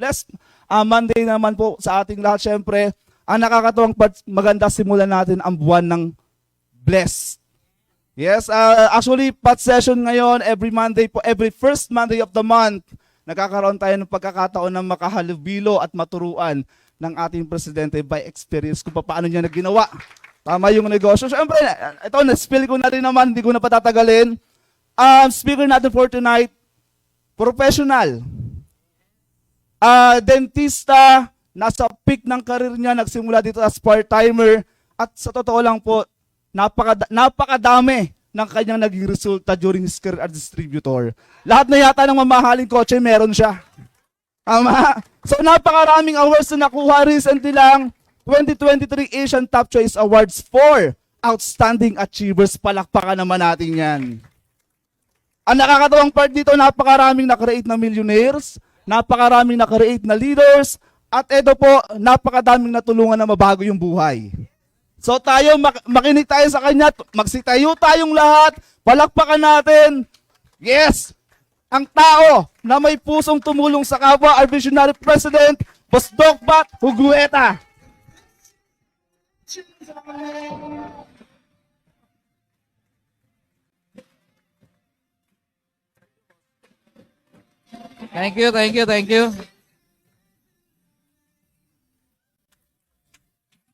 blessed Monday naman po sa ating lahat. Syempre, ang nakakatuwang part, maganda simulan natin ang buwan ng blessed. Yes, actually, pot session ngayon, every Monday po, every first Monday of the month, nagkakaroon tayo ng pagkakataon na makahalubilo at maturuan ng ating presidente by experience kung paano niya naginawa. Tama yung negosyo. Siyempre, ito, na-spill ko na rin naman, hindi ko na patatagalin. Speaker natin for tonight, professional. Dentista, nasa peak ng karir niya, nagsimula dito as part-timer. At sa totoo lang po, napakadami ng kanyang naging resulta during his career as distributor. Lahat na yata ng mamahaling kotse, meron siya. Tama? So napakaraming awards na nakuha recently lang. 2023 Asian Top Choice Awards for Outstanding Achievers. Palakpakan naman natin yan. Ang nakakatawang part dito, napakaraming nakreate na millionaires, napakaraming nakreate na leaders, at ito po, napakadaming natulungan na mabago yung buhay. So tayo, makinig tayo sa kanya, magsitayo tayong lahat, palakpakan natin. Yes! Ang tao na may pusong tumulong sa kapwa, our visionary president, Boss Doc Bat Hugueta. Thank you, thank you, thank you.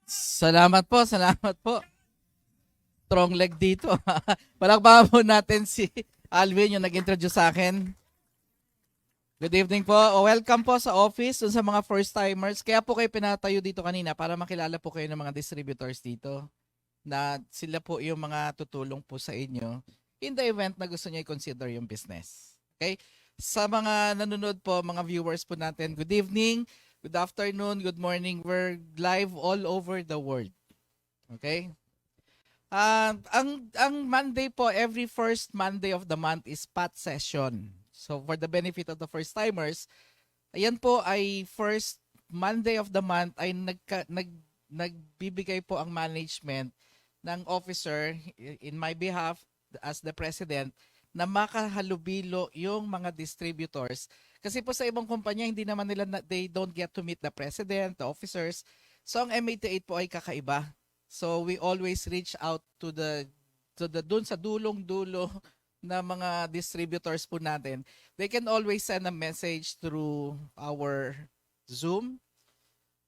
Salamat po, salamat po. Strong leg dito. Palakpakan po natin si Alvin yung nag-introduce sa akin. Good evening po. Welcome po sa office dun sa mga first-timers. Kaya po kayo pinatayo dito kanina para makilala po kayo ng mga distributors dito na sila po yung mga tutulong po sa inyo in the event na gusto nyo i-consider yung business. Okay? Sa mga nanonood po, mga viewers po natin, good evening, good afternoon, good morning. We're live all over the world. Okay? Ang Monday po, every first Monday of the month is pot session. So for the benefit of the first timers, ayan po ay first Monday of the month ay nagbibigay po ang management ng officer in my behalf as the president na makahalubilo yung mga distributors. Kasi po sa ibang kumpanya, hindi naman nila, they don't get to meet the president, the officers. So ang M88 po ay kakaiba. So we always reach out to dun sa dulong-dulo na mga distributors po natin. They can always send a message through our Zoom.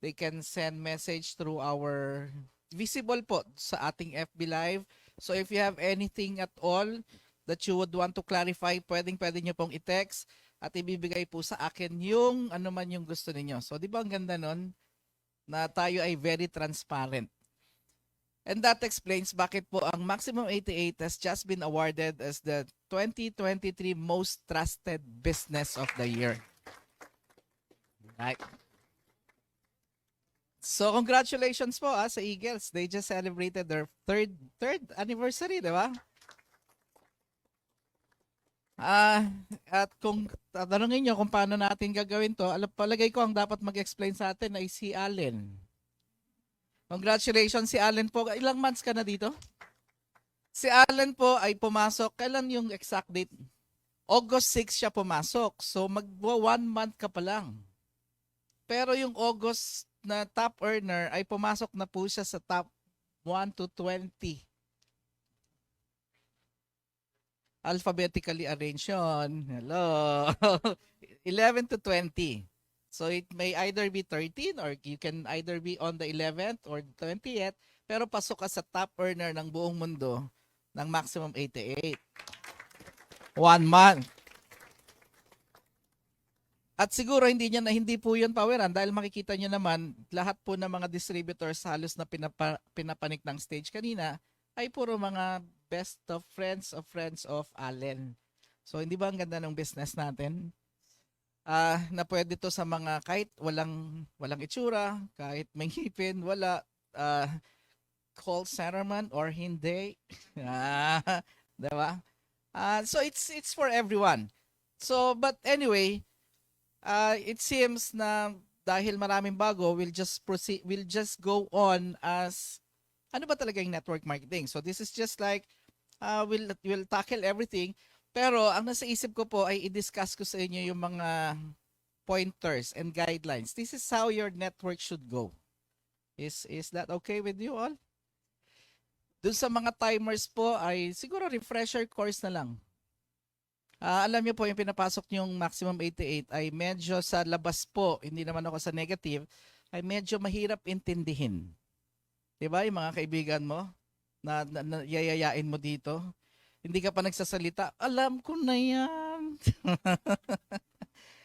They can send message through our visible po sa ating FB Live. So if you have anything at all that you would want to clarify, pwede nyo pong i-text at ibibigay po sa akin yung ano man yung gusto ninyo. So di ba ang ganda nun na tayo ay very transparent. And that explains bakit po ang Maximum 88 has just been awarded as the 2023 Most Trusted Business of the Year. Right. So congratulations po sa Eagles. They just celebrated their third anniversary, di ba? At kung tatanungin nyo kung paano natin gagawin to, palagay ko ang dapat mag-explain sa atin ay si Allen. Congratulations si Allen po. Ilang months ka na dito? Si Allen po ay pumasok. Kailan yung exact date? August 6 siya pumasok. So magwa 1 month ka pa lang. Pero yung August na top earner ay pumasok na po siya sa top 1 to 20. Alphabetically arranged yun. Hello. 11 to 20. So it may either be 13 or you can either be on the 11th or 20th. Pero pasok ka sa top earner ng buong mundo ng Maximum 88. 1 month. At siguro hindi po yun pawiran dahil makikita nyo naman lahat po ng mga distributors halos na pinapanik ng stage kanina ay puro mga best of friends of Allen. So hindi ba ang ganda ng business natin? Na pwede to sa mga kahit walang itsura, kahit may ngipin, wala call center man or hindi. Diba? So it's for everyone. So but anyway, it seems na dahil maraming bago, we'll just go on as ano ba talaga yung network marketing. So this is just like we'll tackle everything. Pero ang nasa isip ko po ay i-discuss ko sa inyo yung mga pointers and guidelines. This is how your network should go. Is that okay with you all? Doon sa mga timers po ay siguro refresher course na lang. Alam niyo po yung pinapasok niyong maximum 88 ay medyo sa labas po, hindi naman ako sa negative, ay medyo mahirap intindihin. 'Di ba yung mga kaibigan mo na yayayain mo dito? Hindi ka pa nagsasalita, alam ko na yan.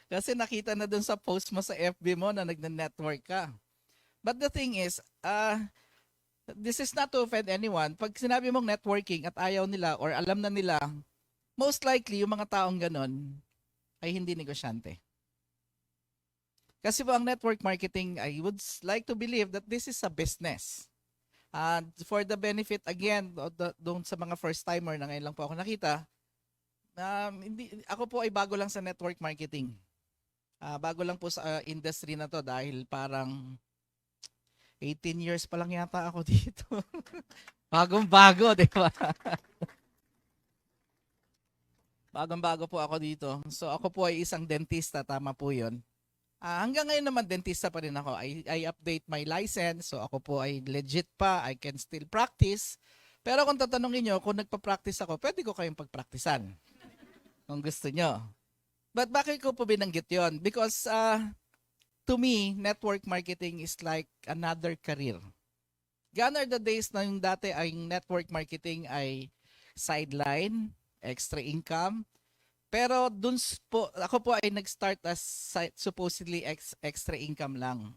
Kasi nakita na dun sa post mo sa FB mo na nagne-network ka. But the thing is, this is not to offend anyone. Pag sinabi mong networking at ayaw nila or alam na nila, most likely yung mga taong ganon ay hindi negosyante. Kasi po ang network marketing, I would like to believe that this is a business. For the benefit again doon sa mga first timer na ngayon lang po ako nakita, ako po ay bago lang sa network marketing. Bago lang po sa industry na to dahil parang 18 years pa lang yata ako dito. Bagong-bago, di ba? Bagong-bago po ako dito. So ako po ay isang dentista, tama po 'yon. Hanggang ngayon naman dentista pa rin ako. I update my license, so ako po ay legit pa. I can still practice. Pero kung tatanungin niyo kung nagpa-practice ako, pwede ko kayong pagpraktisan. Kung gusto niyo. But bakit ko po binanggit 'yon? Because to me, network marketing is like another career. Gone are the days na yung dati ay network marketing ay sideline, extra income. Pero dun po, ako po ay nag-start as supposedly extra income lang.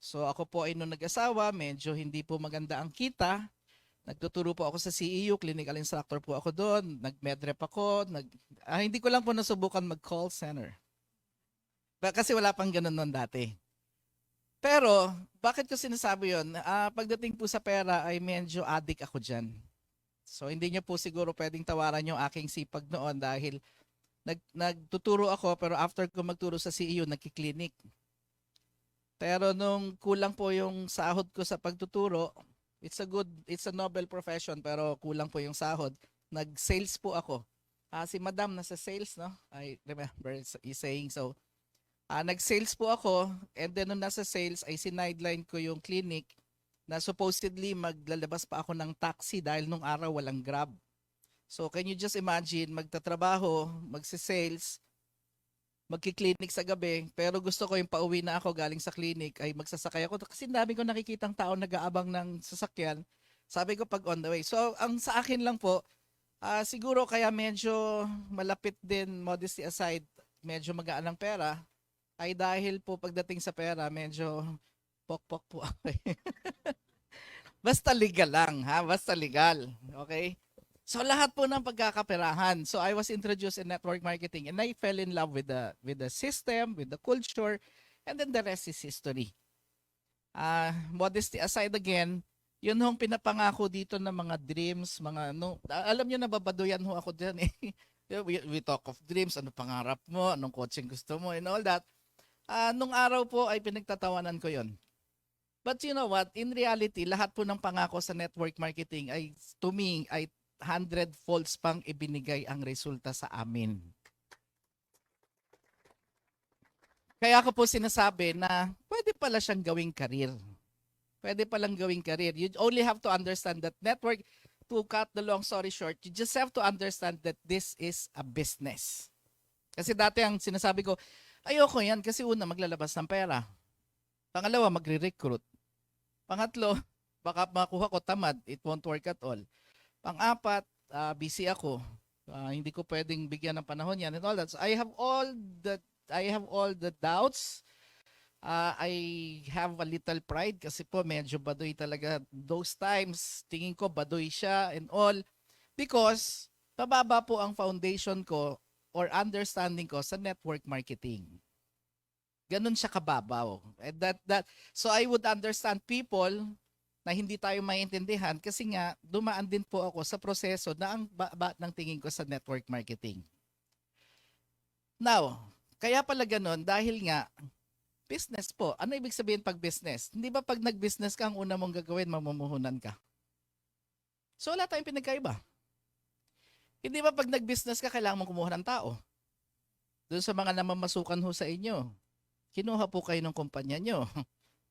So ako po ay nung nag-asawa, medyo hindi po maganda ang kita. Nagtuturo po ako sa CEU, clinical instructor po ako doon. Nag-medrep ako. Hindi ko lang po nasubukan mag-call center. Kasi wala pang ganun nun dati. Pero, bakit ko sinasabi yun? Pagdating po sa pera ay medyo addict ako dyan. So hindi niyo po siguro pwedeng tawaran yung aking sipag noon dahil nagtuturo ako pero after ko magturo sa CEU, nagki-clinic. Pero nung kulang po yung sahod ko sa pagtuturo, it's a noble profession pero kulang po yung sahod. Nag-sales po ako. Si Madam nasa sales, no? I remember saying so. Nag-sales po ako and then nung nasa sales ay sideline ko yung clinic na supposedly maglalabas pa ako ng taxi dahil nung araw walang Grab. So can you just imagine, magtatrabaho, magsi-sales, magki-clinic sa gabi, pero gusto ko yung pauwi na ako galing sa clinic ay magsasakay ako kasi dami ko nakikitang tao nag-aabang ng sasakyan. Sabi ko pag on the way. So ang sa akin lang po, siguro kaya medyo malapit din, modesty aside, medyo magaan ang pera, ay dahil po pagdating sa pera, medyo pok-pok po ako. Basta legal lang, ha? Basta legal. Okay? So lahat po ng pagkakaperahan. So I was introduced in network marketing and I fell in love with the system, with the culture, and then the rest is history. Modesty aside again, yun hong pinapangako dito ng mga dreams, alam niyo nababaduyan ho ako diyan eh. We talk of dreams, ano pangarap mo, anong coaching gusto mo, and all that. Nung araw po ay pinagtatawanan ko yon. But you know what? In reality, lahat po ng pangako sa network marketing ay, to me, ay 100 folds pang ibinigay ang resulta sa amin. Kaya ako po sinasabi na pwede pala siyang gawing career. Pwede palang gawing career. You only have to understand that network, to cut the long story short, you just have to understand that this is a business. Kasi dati ang sinasabi ko, ayoko yan kasi una maglalabas ng pera. Pangalawa, magre-recruit. Pangatlo, baka makuha ko tamad, it won't work at all. Pang-apat, busy ako. Hindi ko pwedeng bigyan ng panahon yan and all that. So I have all the doubts. I have a little pride kasi po medyo baduy talaga those times. Tingin ko baduy siya and all because pababa po ang foundation ko or understanding ko sa network marketing. Ganun siya kababaw. So I would understand people na hindi tayo maintindihan kasi nga dumaan din po ako sa proseso na ang baba ng tingin ko sa network marketing. Now, kaya pala ganun dahil nga business po. Ano ibig sabihin pag business? Hindi ba pag nag-business ka, ang una mong gagawin, mamumuhunan ka? So wala tayong pinagkaiba. Hindi ba pag nag-business ka, kailangan mong kumuha ng tao? Doon sa mga namamasukan ho sa inyo, kinuha po kayo ng kumpanya nyo.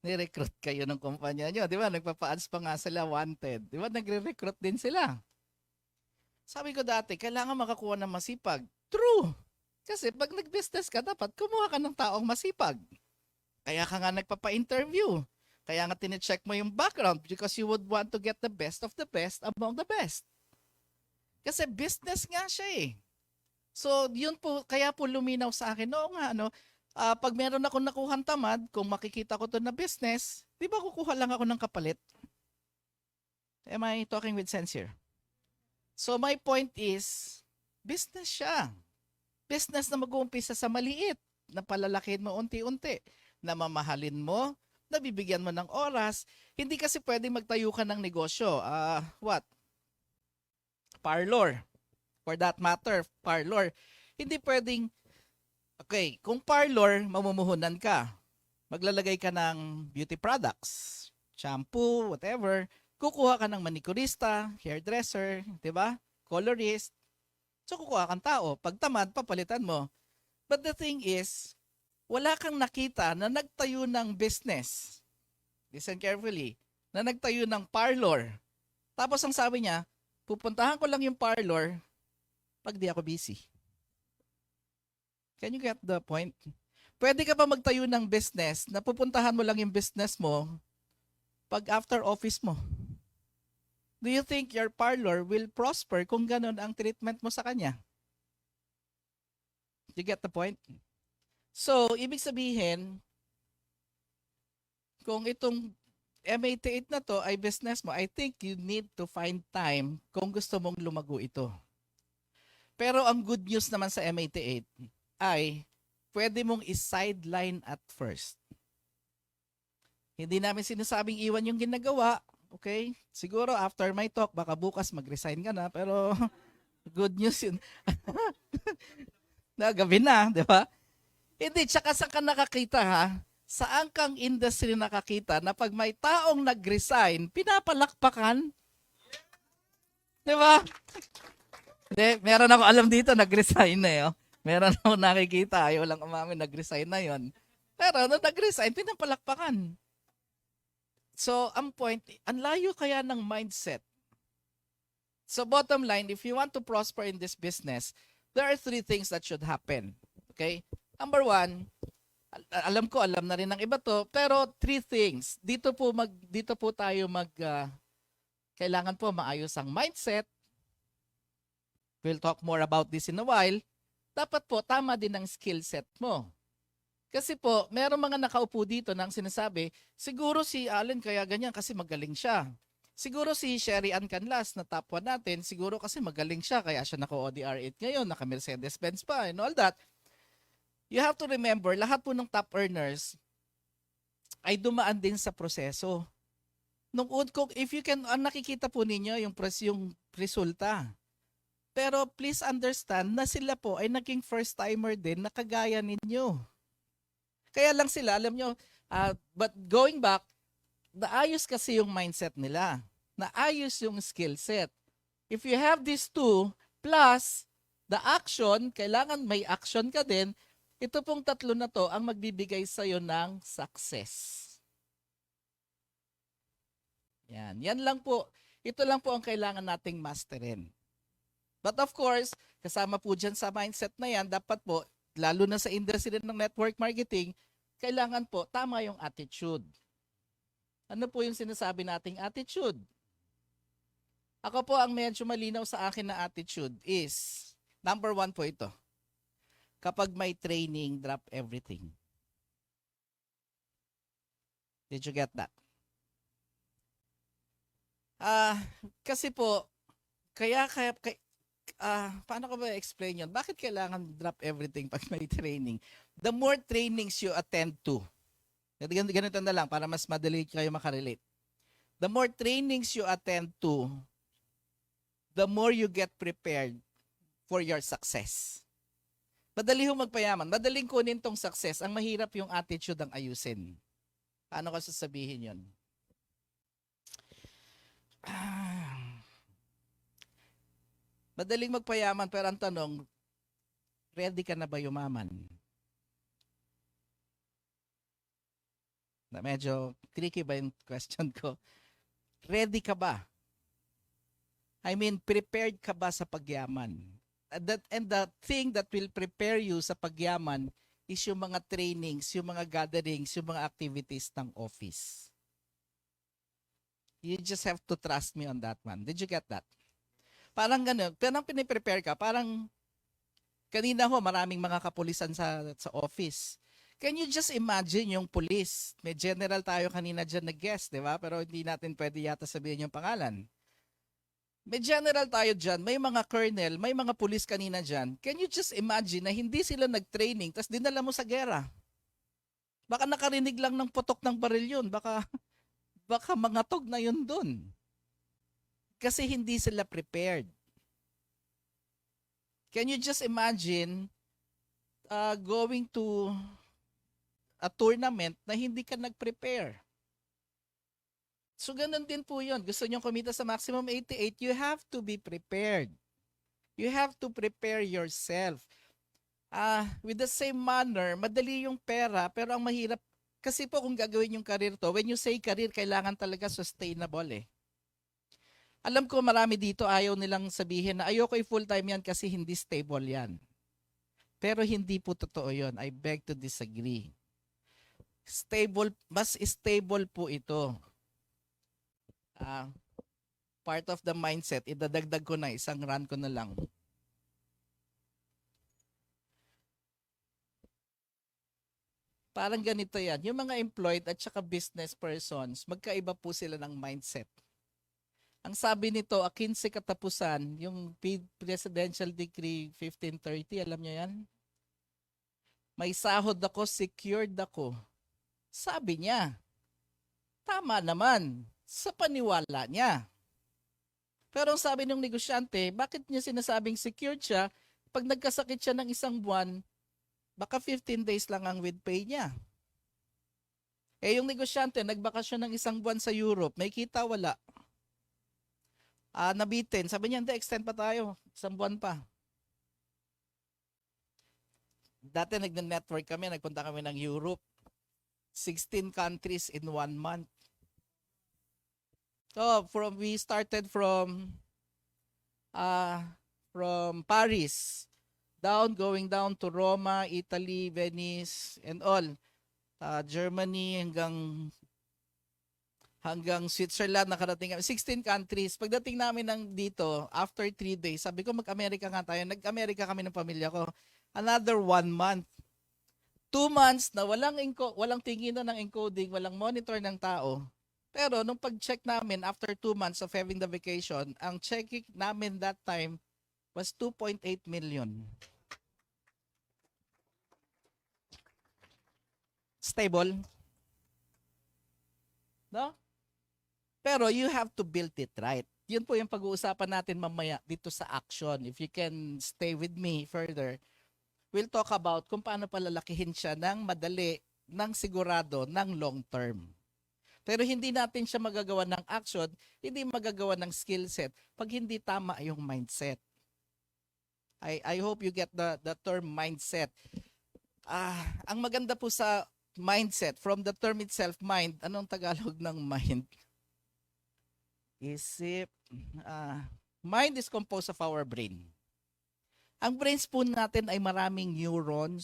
Ni-recruit kayo ng kumpanya nyo. Di ba? Nagpapa-ads pa nga sila, wanted. Di ba? Nagre-recruit din sila. Sabi ko dati, kailangan makakuha ng masipag. True! Kasi pag nag-business ka, dapat kumuha ka ng taong masipag. Kaya ka nga nagpapa-interview. Kaya nga tine-check mo yung background because you would want to get the best of the best among the best. Kasi business nga siya eh. So, yun po, kaya po luminaw sa akin, oo nga, pag meron akong nakuhang tamad, kung makikita ko to na business, di ba kukuha lang ako ng kapalit? Am I talking with sense here? So, my point is, business siya. Business na mag-uumpisa sa maliit, na palalakin mo unti-unti, na mamahalin mo, na bibigyan mo ng oras. Hindi kasi pwedeng magtayo ka ng negosyo. Parlor. For that matter, parlor. Hindi pwedeng, okay, kung parlor, mamumuhunan ka. Maglalagay ka ng beauty products, shampoo, whatever. Kukuha ka ng manicurista, hairdresser, di ba? Colorist. So, kukuha kang tao. Pag tamad, papalitan mo. But the thing is, wala kang nakita na nagtayo ng business. Listen carefully. Na nagtayo ng parlor. Tapos ang sabi niya, pupuntahan ko lang yung parlor pag di ako busy. Can you get the point? Pwede ka pa magtayo ng business na pupuntahan mo lang yung business mo pag after office mo. Do you think your parlor will prosper kung ganun ang treatment mo sa kanya? You get the point? So, ibig sabihin, kung itong M88 na to ay business mo, I think you need to find time kung gusto mong lumago ito. Pero ang good news naman sa M88 ay pwede mong i-sideline at first. Hindi namin sinasabing iwan yung ginagawa. Okay? Siguro after my talk, baka bukas mag-resign ka na. Pero good news yun. Gabi na, di ba? Hindi, tsaka saan ka nakakita ha? Saan kang industry nakakita na pag may taong nag-resign, pinapalakpakan? Di ba? Hindi, meron ako alam dito, nag-resign na yun. Meron ako nakikita, ayaw lang umamin, nag-resign na yon. Pero nung nag-resign, pinapalakpakan. So, ang point, ang layo kaya ng mindset. So, bottom line, if you want to prosper in this business, there are 3 things that should happen. Okay? Number 1, alam na rin ng iba to, pero 3 things. Dito po tayo kailangan po maayos ang mindset. We'll talk more about this in a while. Dapat po, tama din ang skill set mo. Kasi po, meron mga nakaupo dito nang sinasabi, siguro si Allen kaya ganyan kasi magaling siya. Siguro si Sherry Ann Canlas na top 1 natin, siguro kasi magaling siya kaya siya naka-ODR8 ngayon, naka-Mercedes-Benz pa and all that. You have to remember, lahat po ng top earners ay dumaan din sa proseso. If you can, nakikita po ninyo yung resulta. Pero please understand na sila po ay naging first timer din na kagaya ninyo. Kaya lang sila, alam nyo, but going back, naayos kasi yung mindset nila. Naayos yung skill set. If you have these 2, plus the action, kailangan may action ka din, ito pong 3 na to ang magbibigay sa'yo ng success. Yan lang po. Ito lang po ang kailangan nating masterin. But of course, kasama po dyan sa mindset na yan, dapat po, lalo na sa industry ng network marketing, kailangan po tama yung attitude. Ano po yung sinasabi nating attitude? Ako po ang medyo malinaw sa akin na attitude is, number 1 po ito. Kapag may training, drop everything. Did you get that? Kasi po, paano ko ba explain yun? Bakit kailangan drop everything pag may training? The more trainings you attend to, ganito na lang para mas madali kayo makarelate. The more trainings you attend to, the more you get prepared for your success. Madali hong magpayaman. Madaling kunin tong success. Ang mahirap yung attitude ang ayusin. Paano ko sasabihin yun? Madaling magpayaman pero ang tanong, Ready ka na ba yumaman? Na medyo tricky ba yung question ko? Ready ka ba? I mean, prepared ka ba sa pagyaman? And the thing that will prepare you sa pagyaman is yung mga trainings, yung mga gatherings, yung mga activities ng office. You just have to trust me on that one. Did you get that? Parang gano'n. Parang piniprepare ka. Parang kanina ho, maraming mga kapulisan sa office. Can you just imagine yung police? May general tayo kanina dyan na guest, di ba? Pero hindi natin pwede yata sabihin yung pangalan. May general tayo dyan, may mga colonel, may mga police kanina dyan. Can you just imagine na hindi sila nag-training tapos dinala mo sa gera? Baka nakarinig lang ng putok ng baril yun. Baka mangatog na yun dun. Kasi hindi sila prepared. Can you just imagine going to a tournament na hindi ka nag-prepare? So, ganun din po yun. Gusto nyo kumita sa maximum 88, you have to be prepared. You have to prepare yourself. With the same manner, madali yung pera, pero ang mahirap, kasi po kung gagawin yung career to, when you say career, kailangan talaga sustainable eh. Alam ko marami dito ayaw nilang sabihin na ayoko full-time yan kasi hindi stable yan. Pero hindi po totoo yun. I beg to disagree. Mas stable po ito. Part of the mindset, idadagdag ko na, isang run ko na lang. Parang ganito yan. Yung mga employed at saka business persons, magkaiba po sila ng mindset. Ang sabi nito, 15 katapusan, yung Presidential Decree 1530, alam niyo yan? May sahod ako, secured ako. Sabi niya, tama naman, sa paniwala niya. Pero ang sabi ng negosyante, bakit niya sinasabing secured siya? Pag nagkasakit siya ng isang buwan, baka 15 days lang ang with pay niya. Eh yung negosyante, nagbakasyon ng isang buwan sa Europe, may kita wala. Nabitin. Sabi niya, hindi, extend pa tayo. Isang buwan pa. Dati nag-network kami, nagpunta kami ng Europe. 16 countries in 1 month. So, we started from Paris, going down to Roma, Italy, Venice, and all. Germany hanggang Switzerland, nakarating kami. 16 countries. Pagdating namin dito, after 3 days, sabi ko mag-Amerika nga tayo. Nag-Amerika kami ng pamilya ko. Another 1 month. 2 months na walang tinginan ng encoding, walang monitor ng tao. Pero nung pag-check namin after 2 months of having the vacation, ang checking namin that time was 2.8 million. Stable? No? Pero you have to build it right. Yun po yung pag-uusapan natin mamaya dito sa action. If you can stay with me further, we'll talk about kung paano palalakihin siya ng madali, ng sigurado, ng long term. Pero hindi natin siya magagawa ng action, hindi magagawa ng skill set pag hindi tama yung mindset. I hope you get the term mindset. Ang maganda po sa mindset, from the term itself, mind, anong Tagalog ng mind? Isip. Mind is composed of our brain. Ang brains po natin ay maraming neurons,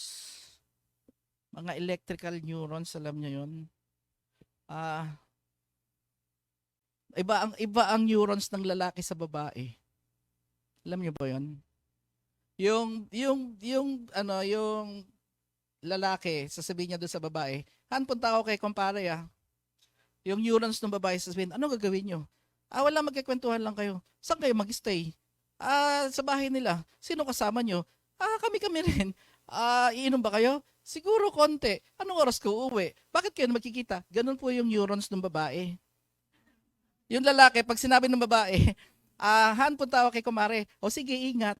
mga electrical neurons, alam niyo yun? Iba ang neurons ng lalaki sa babae. Alam niyo ba 'yon? Yung lalaki, sasabihin niya doon sa babae, punta ako kay kumpare Yung neurons ng babae sasabihin, ano gagawin niyo? Wala, magkikwentuhan lang kayo. Saan kayo mag-stay? Sa bahay nila. Sino kasama niyo? Kami rin. Iinom ba kayo? Siguro konti. Anong oras ko uuwi? Bakit kayo magkikita? Ganun po yung neurons ng babae. Yung lalaki, pag sinabi ng babae, punta ako kay kumare. O sige, ingat.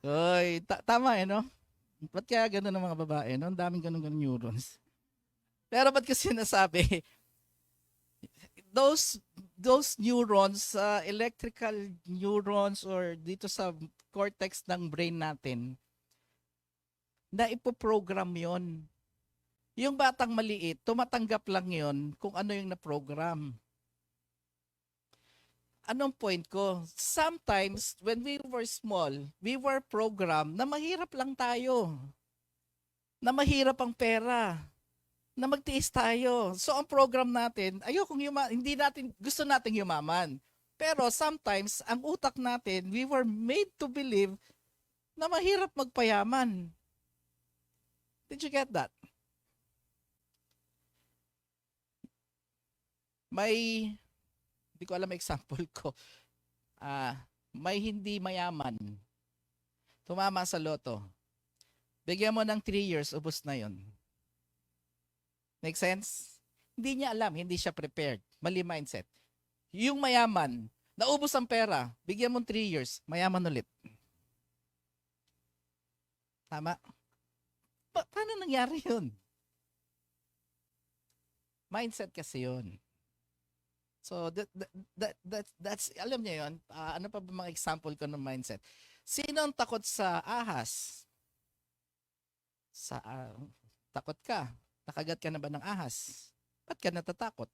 Oy, tama no? Ba't kaya ganun ng mga babae? No? Ang daming ganun neurons. Pero ba't kasi sinasabi, those neurons, electrical neurons or dito sa cortex ng brain natin na ipoprogram yon. Yung batang maliit, tumatanggap lang yon kung ano yung na-program. Anong point ko? Sometimes, when we were small, we were programmed na mahirap lang tayo. Na mahirap ang pera. Na magtiis tayo. So, ang program natin, hindi natin, gusto nating yumaman. Pero sometimes, ang utak natin, we were made to believe na mahirap magpayaman. Did you get that? Hindi ko alam example ko. May hindi mayaman. Tumama sa loto. Bigyan mo ng 3 years, ubos na yon. Make sense? Hindi niya alam, hindi siya prepared. Mali mindset. Yung mayaman, naubos ang pera, bigyan mo 3 years, mayaman ulit. Tama? Paano nangyari yun? Mindset kasi yun. So, that's alam niyo yun? Ano pa ba mga example ko ng mindset? Sino ang takot sa ahas? Takot ka. Nakagat ka na ba ng ahas? Ba't ka natatakot?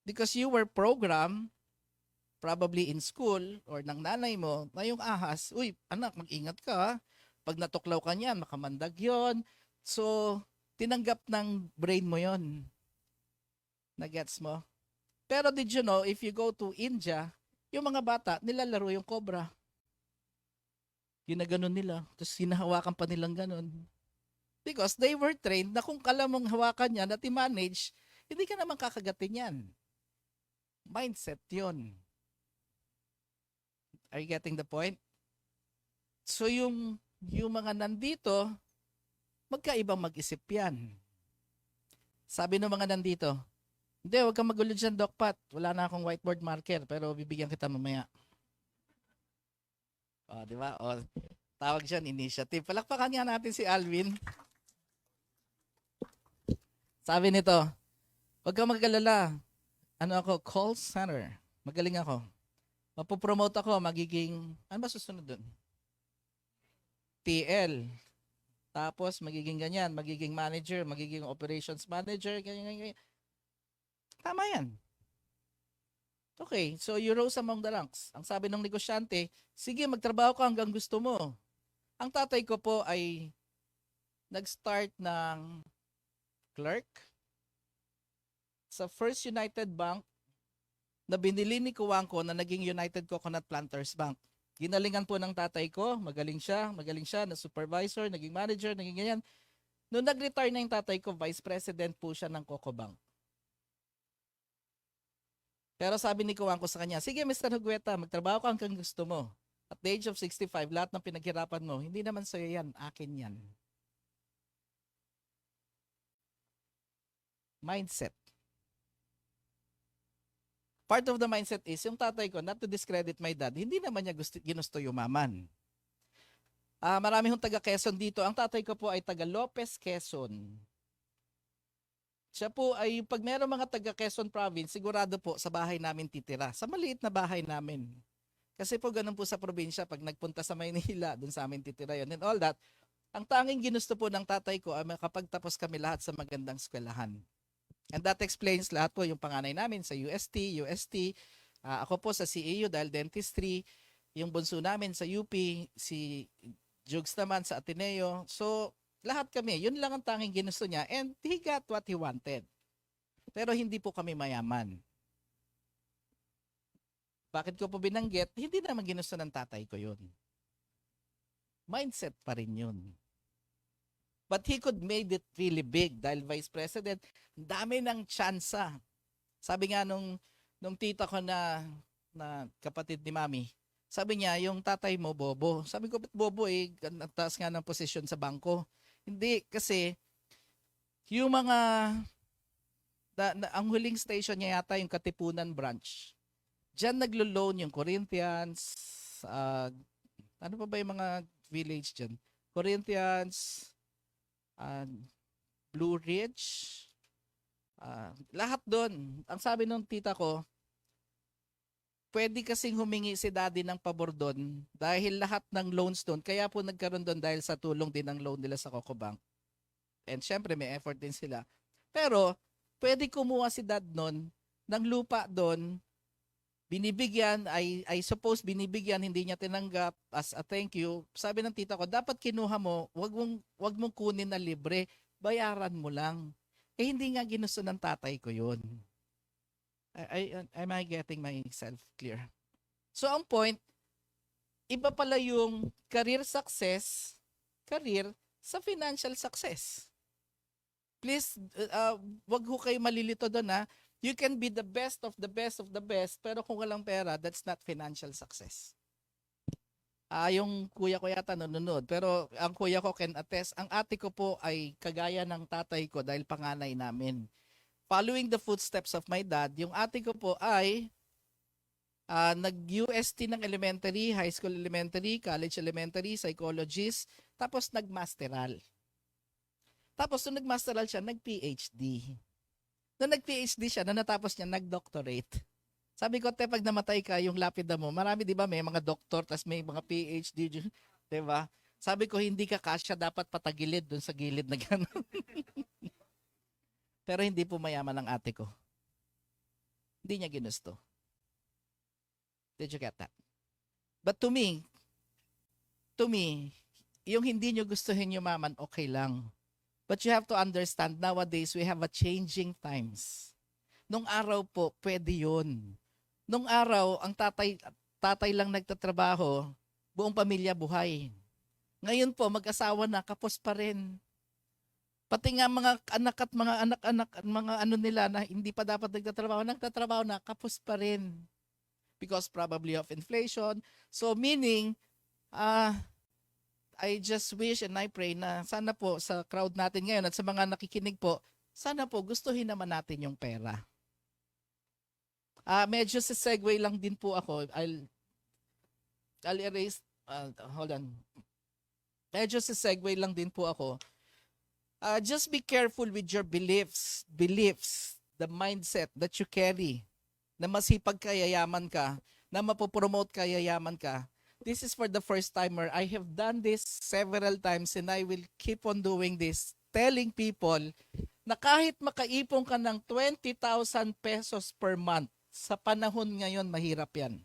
Because you were programmed, probably in school, or ng nanay mo, na yung ahas, uy, anak, mag-ingat ka ha. Pag natuklaw ka niyan, makamandag yon. So, tinanggap ng brain mo yon. Na-gets mo? Pero did you know, if you go to India, yung mga bata, nilalaro yung cobra. Ginaganon nila. Tapos hinahawakan pa nilang ganon. Because they were trained na kung kala mong hawakan yan at i-manage, hindi ka naman kakagatin yan. Mindset yon. Are you getting the point? So yung mga nandito, magkaibang mag-isip yan. Sabi ng mga nandito, hindi, huwag kang magulo dyan, Doc Pat. Wala na akong whiteboard marker, pero bibigyan kita mamaya. O, di ba? O, tawag dyan, initiative. Palakpakan nga natin si Alvin. Sabi nito, huwag kang mag-alala. Ano ako? Call center. Magaling ako. Mapopromote ako, magiging, ano ba susunod dun? TL. Tapos, magiging ganyan, magiging manager, magiging operations manager, ganyan. Tama yan. Okay, so you rose among the ranks. Ang sabi ng negosyante, sige, magtrabaho ka hanggang gusto mo. Ang tatay ko po ay nag-start ng clerk sa First United Bank na binili ni Kuwangko na naging United Coconut Planters Bank. Ginalingan po ng tatay ko, magaling siya, na supervisor, naging manager, naging ganyan. Noong nag-retire na yung tatay ko, vice president po siya ng Coco Bank. Pero sabi ni Kuwangko sa kanya, sige Mr. Hugueta, magtrabaho ka hanggang gusto mo. At the age of 65, lahat ng pinaghirapan mo, hindi naman sa'yo yan, akin yan. Mindset. Part of the mindset is, yung tatay ko, not to discredit my dad, hindi naman niya ginusto yumaman. Marami hong taga Quezon dito. Ang tatay ko po ay taga Lopez, Quezon. Siya po ay, pag meron mga taga Quezon Province, sigurado po sa bahay namin titira. Sa maliit na bahay namin. Kasi po ganun po sa probinsya, pag nagpunta sa Maynila, dun sa amin titira yun. And all that, ang tanging ginusto po ng tatay ko ay makapagtapos kami lahat sa magandang eskwelahan. And that explains lahat po yung panganay namin sa UST. Ako po sa CEU dahil dentistry. Yung bunso namin sa UP, si Jugs naman sa Ateneo. So, lahat kami, yun lang ang tanging ginusto niya and he got what he wanted. Pero hindi po kami mayaman. Bakit ko po binanggit? Hindi naman ginusto ng tatay ko yun. Mindset pa rin yun. But he could made it really big dahil vice president, dami ng tsansa. Sabi nga nung tita ko na kapatid ni mami, sabi niya, yung tatay mo, bobo. Sabi ko, ba't bobo eh? Taas nga ng posisyon sa bangko. Hindi, kasi yung mga, ang huling station niya yata yung Katipunan branch. Diyan naglo-loan yung Corinthians, ano pa ba yung mga village dyan? Corinthians, Blue Ridge, lahat doon. Ang sabi nung tita ko, pwede kasing humingi si daddy ng pabor doon dahil lahat ng loans doon, kaya po nagkaroon doon dahil sa tulong din ng loan nila sa Cocobank. And syempre may effort din sila. Pero pwede kumuha si dad noon ng lupa doon, binibigyan, I suppose binibigyan, hindi niya tinanggap as a thank you. Sabi ng tita ko, dapat kinuha mo, wag mong kunin na libre, bayaran mo lang. Eh hindi nga ginusto ng tatay ko yun. Am I getting myself clear? So ang point, iba pala yung career success, career sa financial success. Please, wag ho kayo malilito doon ha. You can be the best of the best of the best, pero kung walang pera, that's not financial success. Yung kuya ko yata nanonood, pero ang kuya ko can attest, ang ate ko po ay kagaya ng tatay ko dahil panganay namin. Following the footsteps of my dad, yung ate ko po ay nag-UST ng elementary, high school elementary, college elementary, psychologist, tapos nag-masteral. Tapos nung nag-masteral siya, nag-PhD. Nung nag-PhD siya, nung natapos niya, nag-doctorate. Sabi ko, te, pag namatay ka, yung lapida mo, marami, di ba, may mga doktor, tas may mga PhD, di ba? Sabi ko, hindi ka kasya, dapat patagilid dun sa gilid na gano'n. Pero hindi po mayaman ang ate ko. Hindi niya ginusto. Did you get that? But to me, yung hindi niyo gustuhin yumaman, okay lang. But you have to understand, nowadays, we have a changing times. Nung araw po, pwede yun. Nung araw, ang tatay lang nagtatrabaho, buong pamilya buhay. Ngayon po, mag-asawa na, kapos pa rin. Pati nga mga anak at mga anak-anak at mga ano nila na hindi pa dapat nagtatrabaho na, kapos pa rin. Because probably of inflation. So meaning, I just wish and I pray na sana po sa crowd natin ngayon at sa mga nakikinig po, sana po gustuhin naman natin yung pera. Medyo sa segue lang din po ako. I'll erase, hold on. Medyo sa segue lang din po ako. Just be careful with your beliefs, the mindset that you carry, na masipag ka, yayaman ka, na mapopromote ka, yayaman ka. This is for the first timer. I have done this several times and I will keep on doing this, telling people na kahit makaipon ka ng 20,000 pesos per month, sa panahon ngayon, mahirap yan.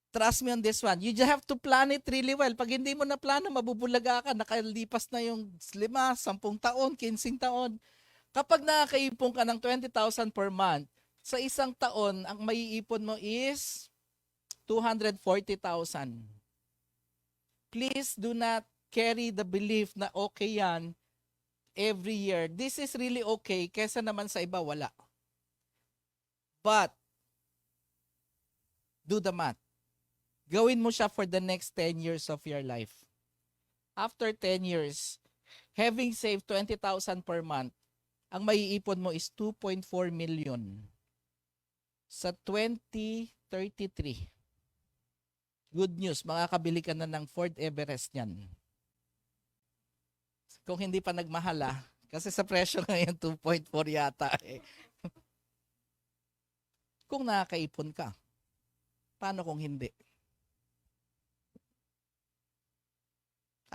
Trust me on this one. You just have to plan it really well. Pag hindi mo na plano, mabubulaga ka, nakalipas na yung 5, 10 taon, 15 taon. Kapag nakakaipon ka ng 20,000 per month, sa isang taon, ang maiipon mo is 240,000. Please do not carry the belief na okay yan every year. This is really okay, kesa naman sa iba wala. But, do the math. Gawin mo siya for the next 10 years of your life. After 10 years, having saved 20,000 per month, ang maiipon mo is 2.4 million. Sa 2033. Good news, makakabili ka na ng Ford Everest niyan. Kung hindi pa nagmahala, kasi sa presyo ngayon 2.4 yata eh. Kung nakakaipon ka, paano kung hindi?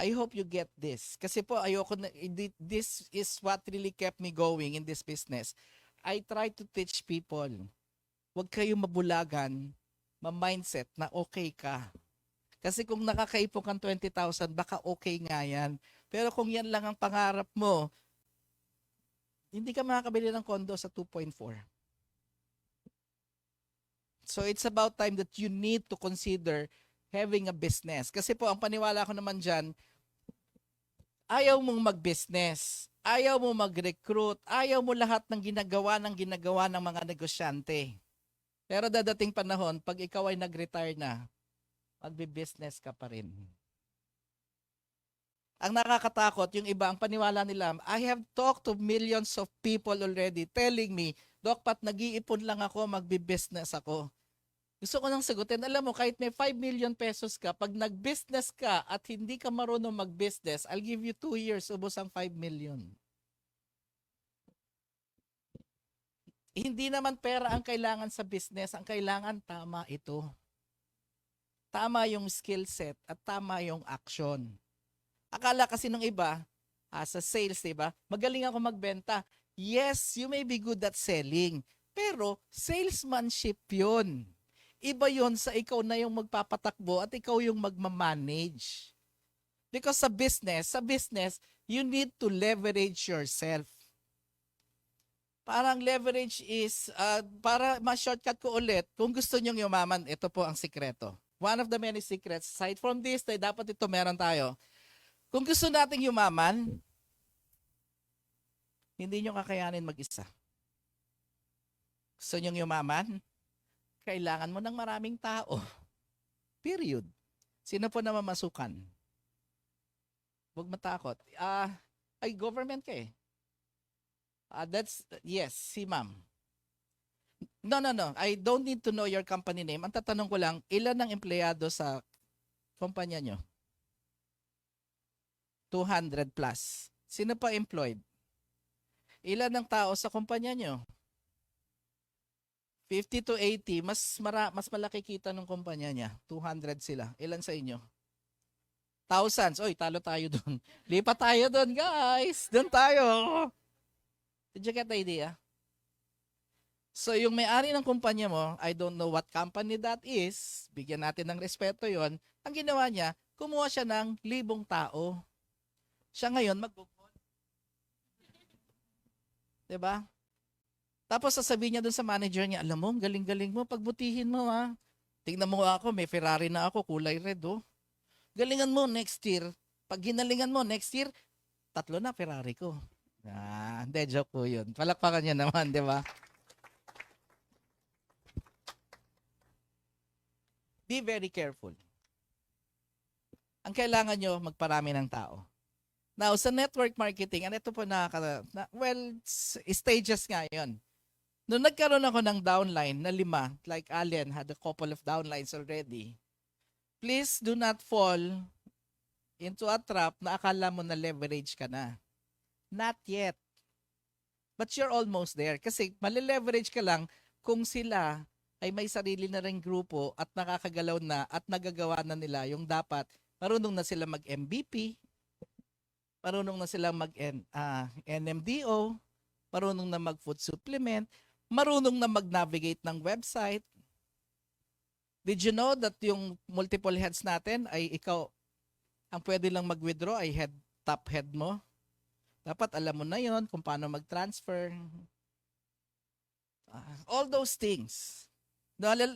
I hope you get this. Kasi po ayoko na, this is what really kept me going in this business. I try to teach people, huwag kayong mabulagan, ma-mindset na okay ka. Kasi kung nakakaipon kang 20,000, baka okay nga yan. Pero kung yan lang ang pangarap mo, hindi ka makakabili ng kondo sa 2.4. So it's about time that you need to consider having a business. Kasi po, ang paniwala ko naman dyan, ayaw mong mag-business, ayaw mo mag-recruit, ayaw mo lahat ng ginagawa ng mga negosyante. Pero dadating panahon, pag ikaw ay nag-retire na, magbe-business ka pa rin. Ang nakakatakot, yung iba, ang paniwala nila, I have talked to millions of people already telling me, Doc, Pat, nag-iipon lang ako, magbe-business ako. Gusto ko nang sagutin, alam mo, kahit may 5 million pesos ka, pag nag-business ka at hindi ka marunong mag-business, I'll give you 2 years, ubos ang 5 million. Hindi naman pera ang kailangan sa business, ang kailangan tama ito. Tama yung skill set at tama yung action. Akala kasi ng iba, sa sales, diba? Magaling ako magbenta. Yes, you may be good at selling. Pero salesmanship yun. Iba yun sa ikaw na yung magpapatakbo at ikaw yung magmamanage. Because sa business, you need to leverage yourself. Parang leverage is, para ma-shortcut ko ulit, kung gusto nyong yumaman, ito po ang sikreto. One of the many secrets, aside from this, dapat ito meron tayo. Kung gusto nating yumaman, hindi nyo kakayanin mag-isa. Gusto nyong yumaman, kailangan mo ng maraming tao. Period. Sino po na mamasukan? Huwag matakot. Ay, government ka eh. Yes, si ma'am. No. I don't need to know your company name. Ang tatanong ko lang, ilan ang empleyado sa kumpanya nyo? 200 plus. Sino pa employed? Ilan ang tao sa kumpanya nyo? 50 to 80. Mas malaki kita ng kumpanya niya. 200 sila. Ilan sa inyo? Thousands. Oy, talo tayo doon. Lipat tayo doon, guys. Doon tayo. Did you get the idea? So, yung may-ari ng kumpanya mo, I don't know what company that is. Bigyan natin ng respeto yon. Ang ginawa niya, kumuha siya ng 1,000 tao. Siya ngayon mag-book. Diba? Tapos sasabihin niya dun sa manager niya, alam mo, galing-galing mo, pagbutihin mo ha. Tingnan mo ako, may Ferrari na ako, kulay red oh. Galingan mo next year. Pag ginalingan mo next year, 3 na Ferrari ko. Hindi, joke po yun. Palakpakan niya naman, di ba? Be very careful. Ang kailangan nyo, magparami ng tao. Now, sa network marketing, ano ito po stages nga yun. Noong nagkaroon ako ng downline na 5, like Allen had a couple of downlines already, please do not fall into a trap na akala mo na leverage ka na. Not yet. But you're almost there. Kasi malileverage ka lang kung sila ay may sarili na ring grupo at nakakagalaw na at nagagawa na nila yung dapat. Marunong na sila mag-MVP, marunong na sila mag-NMDO, marunong na mag-food supplement, marunong na mag-navigate ng website. Did you know that yung multiple heads natin ay ikaw, ang pwede lang mag-withdraw ay top head mo? Dapat alam mo na yon kung paano mag-transfer. All those things.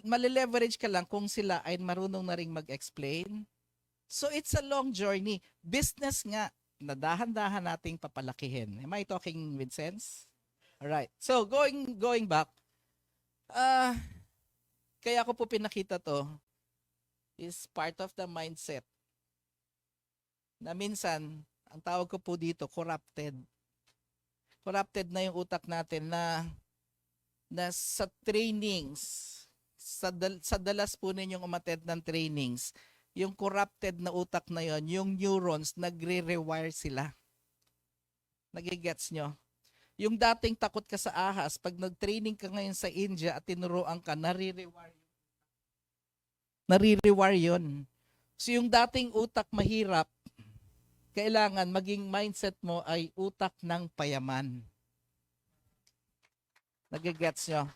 Malileverage ka lang kung sila ay marunong na ring mag-explain. So it's a long journey. Business nga, na dahan-dahan nating papalakihin. Am I talking with sense? Alright. So going back, kaya ko po pinakita to is part of the mindset. Na minsan, ang tawag ko po dito, corrupted. Corrupted na yung utak natin na sa trainings, sa dalas po ninyong umattend ng trainings, yung corrupted na utak na yon, yung neurons, nagre-rewire sila. Nagigets nyo? Yung dating takot ka sa ahas, pag nag-training ka ngayon sa India at tinuruan ka, nare-rewire yun. So yung dating utak mahirap, kailangan maging mindset mo ay utak ng payaman. Nagigets nyo?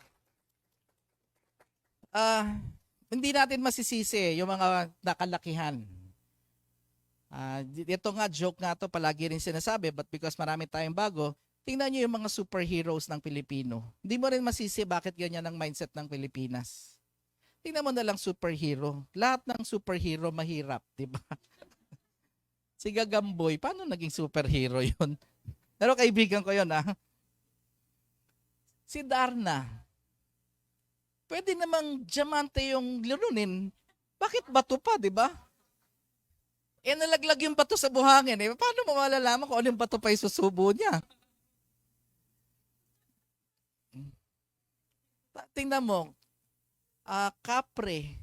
Hindi natin masisisi yung mga nakalakihan. Ito nga, joke nga to, palagi rin sinasabi, but because marami tayong bago, tingnan nyo yung mga superheroes ng Pilipino. Hindi mo rin masisi bakit ganyan ang mindset ng Pilipinas. Tingnan mo na lang superhero. Lahat ng superhero mahirap, di ba? Si Gagamboy, paano naging superhero yun? Pero kaibigan ko yun, Si Darna, pwede namang diamante yung lununin. Bakit bato pa, di ba? Nalaglag yung bato sa buhangin. Paano mo malalaman kung ano yung bato pa isusubo niya? Tingnan mo, kapre.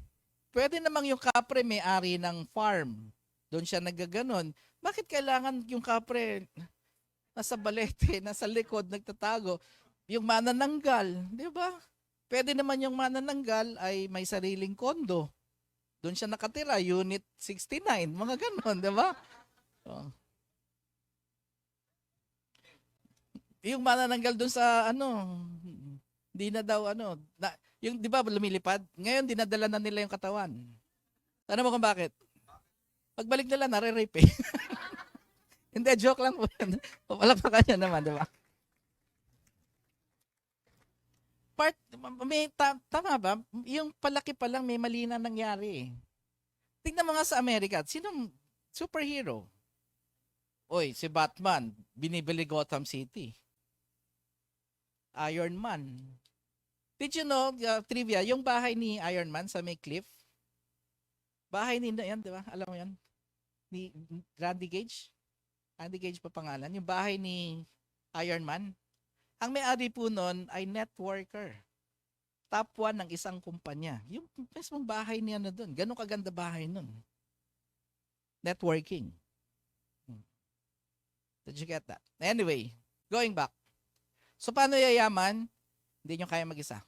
Pwede namang yung kapre may-ari ng farm. Doon siya nagaganon. Bakit kailangan yung kapre nasa balete, nasa likod, nagtatago? Yung manananggal, di ba? Pwede naman yung manananggal ay may sariling kondo. Doon siya nakatira, Unit 69, mga ganon, di ba? Oh. Yung manananggal doon sa ano, hindi na daw ano, yung di ba lumilipad? Ngayon dinadala na nila yung katawan. Ano mo kung bakit? Pagbalik nila, nare-rape eh. Hindi, joke lang po. Palakpakan niya naman, di ba? Tama ba? Yung palaki pa lang may mali na nangyari eh. Tingnan mo nga sa Amerika, sinong superhero? Oy, si Batman, binibili Gotham City. Iron Man. Did you know, trivia, yung bahay ni Iron Man sa may cliff, bahay ni yan, di ba? Alam mo yan? Ni Randy Gage? Randy Gage pa pangalan. Yung bahay ni Iron Man. Ang may-ari po nun ay networker. Top 1 ng isang kumpanya. Yung mismong bahay niya na doon. Ganun kaganda bahay nun. Networking. Did you get that? Anyway, going back. So, paano yayaman? Hindi nyo kaya mag-isa.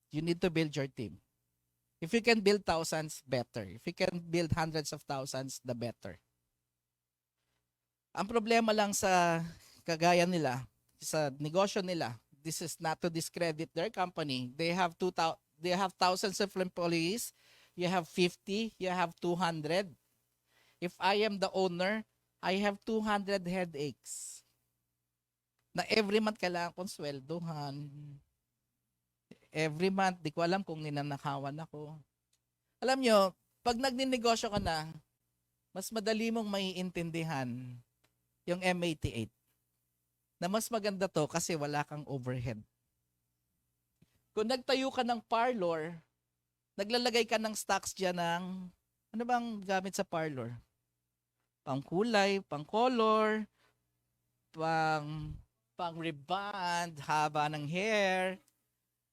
You need to build your team. If you can build thousands, better. If you can build hundreds of thousands, the better. Ang problema lang sa kagaya nila, sa negosyo nila, this is not to discredit their company. They have thousands of employees. You have 50, you have 200. If I am the owner, I have 200 headaches. Na every month kailangan kong sweldohan. Every month, di ko alam kung ninanakawan ako. Alam nyo, pag nagninegosyo ka na, mas madali mong maiintindihan yung M88. Na mas maganda to kasi wala kang overhead. Kung nagtayo ka ng parlor, naglalagay ka ng stocks dyan ng, ano bang gamit sa parlor? Pang kulay, pang color, pang reband, haba ng hair.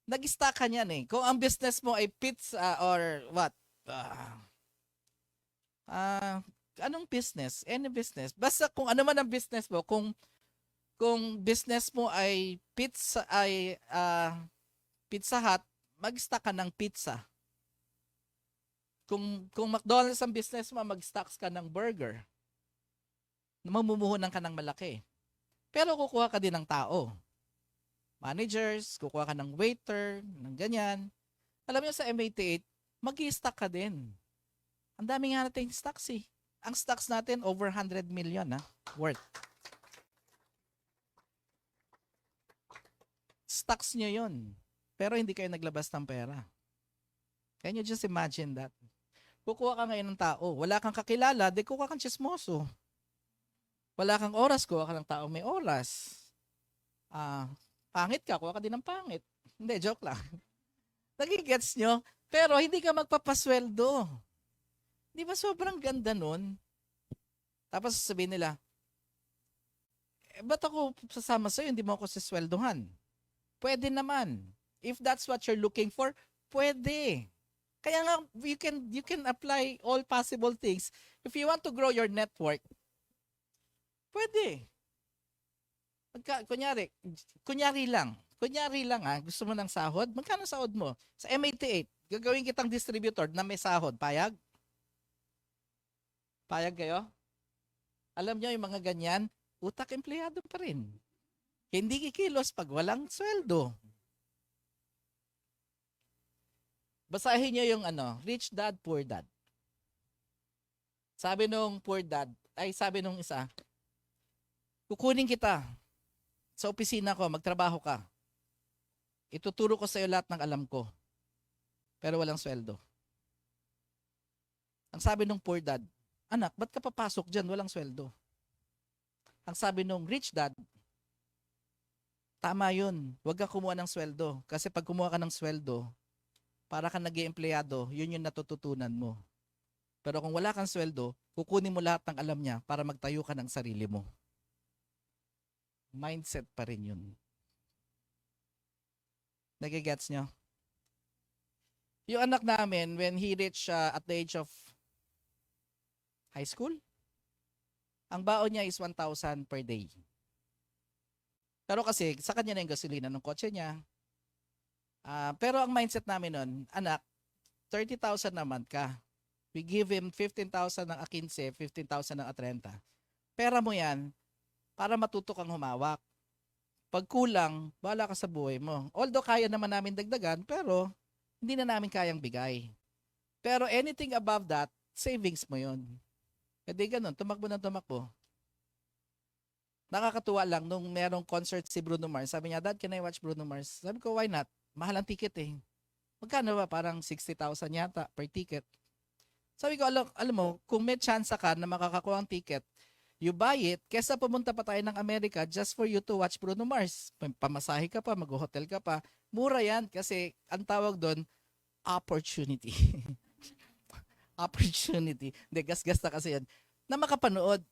Nag-stock ka niyan eh. Kung ang business mo ay pizza or what? Anong business? Any business. Basta kung ano man ang business mo, kung business mo ay Pizza Hut, mag-stock ka ng pizza. Kung McDonald's ang business mo, mag-stocks ka ng burger. Mamumuhunan ka ng malaki. Pero kukuha ka din ng tao. Managers, kukuha ka ng waiter, ng ganyan. Alam niyo sa M88, mag-i-stock ka din. Ang dami nga natin stocks eh. Ang stocks natin, over 100 million worth. Stocks nyo yun. Pero hindi kayo naglabas ng pera. Can you just imagine that? Kukuha ka ngayon ng tao. Wala kang kakilala, di kukuha kang chismoso. Wala kang oras, kuha ka ng tao may oras. Pangit ka, kuha ka din ng pangit. Hindi, joke lang. Nagigets nyo? Pero hindi ka magpapasweldo. Di ba sobrang ganda nun? Tapos sasabihin nila, ba't ako sasama sa'yo, hindi mo ako sisweldohan? Pwede naman. If that's what you're looking for, pwede. Kaya nga, you can apply all possible things. If you want to grow your network, pwede. Kunyari lang gusto mo ng sahod, magkano sahod mo? Sa M88, gagawin kitang distributor na may sahod, payag? Payag kayo? Alam nyo yung mga ganyan, utak empleyado pa rin. Hindi kikilos pag walang sweldo. Basahin nyo yung Rich Dad, Poor Dad. Sabi nung poor dad, sabi nung isa, kukunin kita sa opisina ko, magtrabaho ka. Ituturo ko sa iyo lahat ng alam ko. Pero walang sweldo. Ang sabi nung poor dad, anak, ba't ka papasok dyan? Walang sweldo. Ang sabi nung rich dad, tama yun. Huwag ka kumuha ng sweldo. Kasi pag kumuha ka ng sweldo, para ka nag-iempleyado, yun yung natututunan mo. Pero kung wala kang sweldo, kukunin mo lahat ng alam niya para magtayo ka ng sarili mo. Mindset pa rin yun. Nagigets nyo? Yung anak namin, when he reached at the age of high school, ang baon niya is 1,000 per day. Pero kasi sa kanya na yung gasolina ng kotse niya. Pero ang mindset namin nun, anak, 30,000 naman ka. We give him 15,000 ng A15, 15,000 ng A30. Pera mo yan para matuto kang humawak. Pag kulang, bahala ka sa buhay mo. Although kaya naman namin dagdagan, pero hindi na namin kayang bigay. Pero anything above that, savings mo yun. Hindi ganun, tumakbo ng tumakbo. Nakakatuwa lang nung merong concert si Bruno Mars. Sabi niya, Dad, can I watch Bruno Mars? Sabi ko, why not? Mahal ang ticket eh. Magkano ba? Parang 60,000 yata per ticket. Sabi ko, alam mo, kung may chance ka na makakakuha ang ticket, you buy it, kesa pumunta pa tayo ng Amerika just for you to watch Bruno Mars. Pamasahe ka pa, mag-hotel ka pa. Mura yan kasi ang tawag doon, opportunity. Opportunity. Hindi, gas-gas na kasi yan. Na makapanood.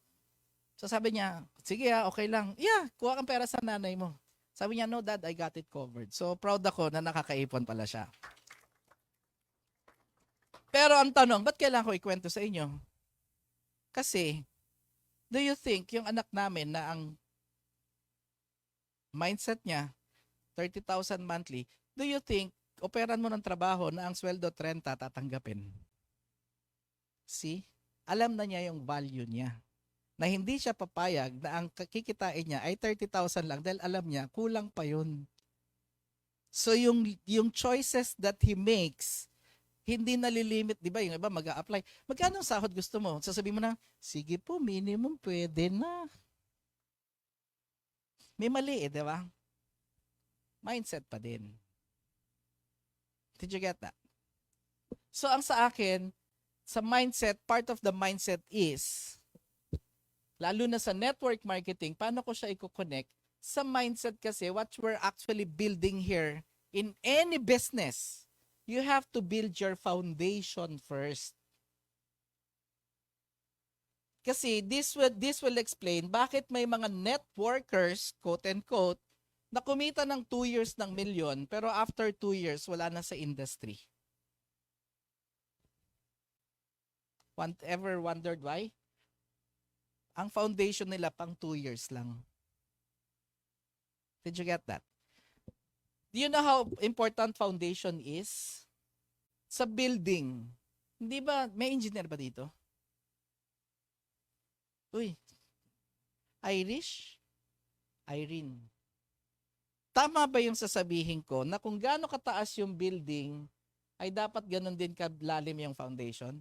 So sabi niya, sige okay lang. Yeah, kuha kang pera sa nanay mo. Sabi niya, no dad, I got it covered. So proud ako na nakakaipon pala siya. Pero ang tanong, ba't kailangan ko ikwento sa inyo? Kasi, do you think yung anak namin na ang mindset niya, 30,000 monthly, do you think, operan mo ng trabaho na ang sweldo 30 tatanggapin? See? Alam na niya yung value niya. Na hindi siya papayag na ang kikitain niya ay 30,000 lang dahil alam niya, kulang pa yun. So yung choices that he makes, hindi nalilimit, di ba? Yung iba mag-a-apply. Magkano ang sahod gusto mo? Sasabihin mo na, sige po, minimum pwede na. May mali di ba? Mindset pa din. Did you get that? So ang sa akin, sa mindset, part of the mindset is, lalo na sa network marketing, paano ko siya i-connect? Sa mindset kasi, what we're actually building here in any business, you have to build your foundation first. Kasi this will explain bakit may mga networkers, quote and quote, na kumita ng 2 years ng milyon, pero after 2 years, wala na sa industry. Ever wondered why? Ang foundation nila pang 2 years lang. Did you get that? Do you know how important foundation is? Sa building. Hindi ba, may engineer ba dito? Uy, Irish? Irene. Tama ba yung sasabihin ko na kung gaano kataas yung building, ay dapat ganun din kalalim yung foundation?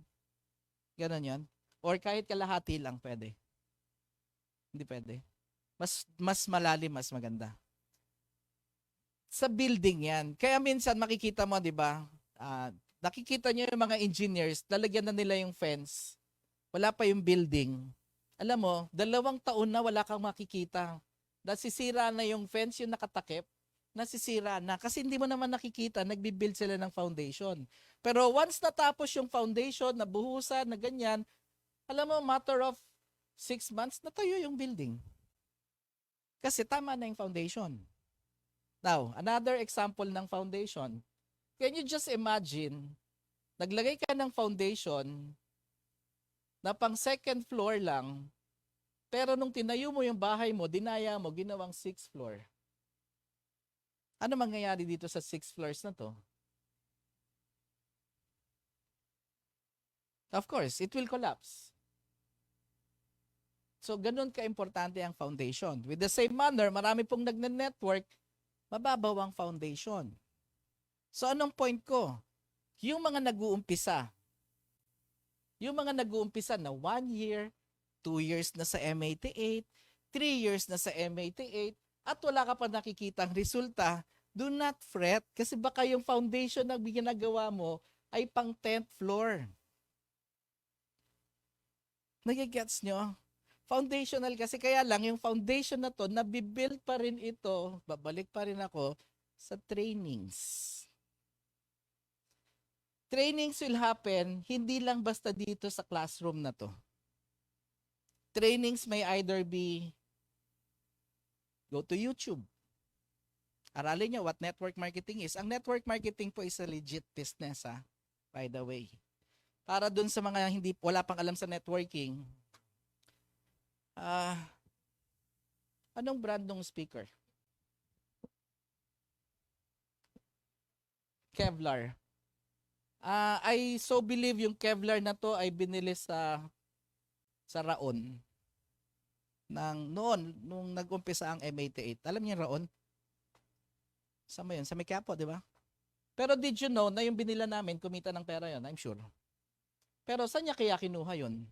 Ganon yan? Or kahit kalahati lang pwede? Hindi pwede. Mas malalim, mas maganda. Sa building yan. Kaya minsan makikita mo, di ba? Nakikita nyo yung mga engineers, lalagyan na nila yung fence. Wala pa yung building. Alam mo, 2 taon na wala kang makikita. Nasisira na yung fence, yung nakatakip. Nasisira na. Kasi hindi mo naman nakikita, nagbibuild sila ng foundation. Pero once natapos yung foundation, nabuhusan, na ganyan, alam mo, matter of 6 months, natayo yung building. Kasi tama na yung foundation. Now, another example ng foundation. Can you just imagine, naglagay ka ng foundation na pang 2nd floor lang, pero nung tinayo mo yung bahay mo, dinaya mo, ginawang 6th floor. Ano mangyayari dito sa 6 floors na to? Of course, it will collapse. So, ganun ka-importante ang foundation. With the same manner, marami pong nagne-network, mababaw ang foundation. So, anong point ko? Yung mga nag-uumpisa na 1 year, 2 years na sa M88, 3 years na sa M88, at wala ka pa nakikitang resulta, do not fret kasi baka yung foundation na ginagawa mo ay pang 10th floor. Nagigets nyo? Foundational kasi kaya lang yung foundation na to, nabibuild pa rin ito, babalik pa rin ako sa trainings. Trainings will happen hindi lang basta dito sa classroom na to. Trainings may either be go to YouTube. Aralin nyo what network marketing is. Ang network marketing po is a legit business, by the way. Para dun sa mga wala pang alam sa networking, anong brand ng speaker? Kevlar. I so believe yung Kevlar na to ay binili sa Raon nung nag-umpisa ang M88. Alam niyo yung Raon? Saan mo yun? Sa may Quiapo, di ba? Pero did you know na yung binila namin, kumita ng pera yun? I'm sure. Pero saan niya kaya kinuha yun?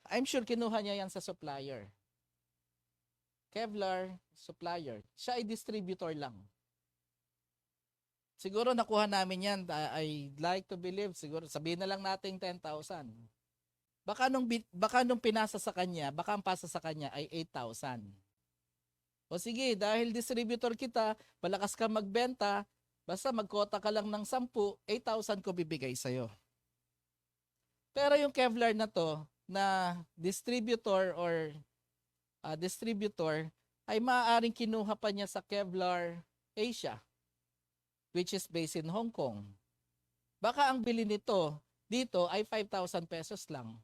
I'm sure kinuha niya yan sa supplier. Kevlar, supplier. Siya ay distributor lang. Siguro nakuha namin yan. I'd like to believe, siguro sabihin na lang natin 10,000. Baka nung pinasa sa kanya, baka ang pasa sa kanya ay 8,000. O sige, dahil distributor kita, malakas ka magbenta, basta magkota ka lang ng 10, 8,000 ko bibigay sa'yo. Pero yung Kevlar na to, na distributor ay maaaring kinuha pa niya sa Kevlar Asia, which is based in Hong Kong. Baka ang bili nito dito ay 5,000 pesos lang.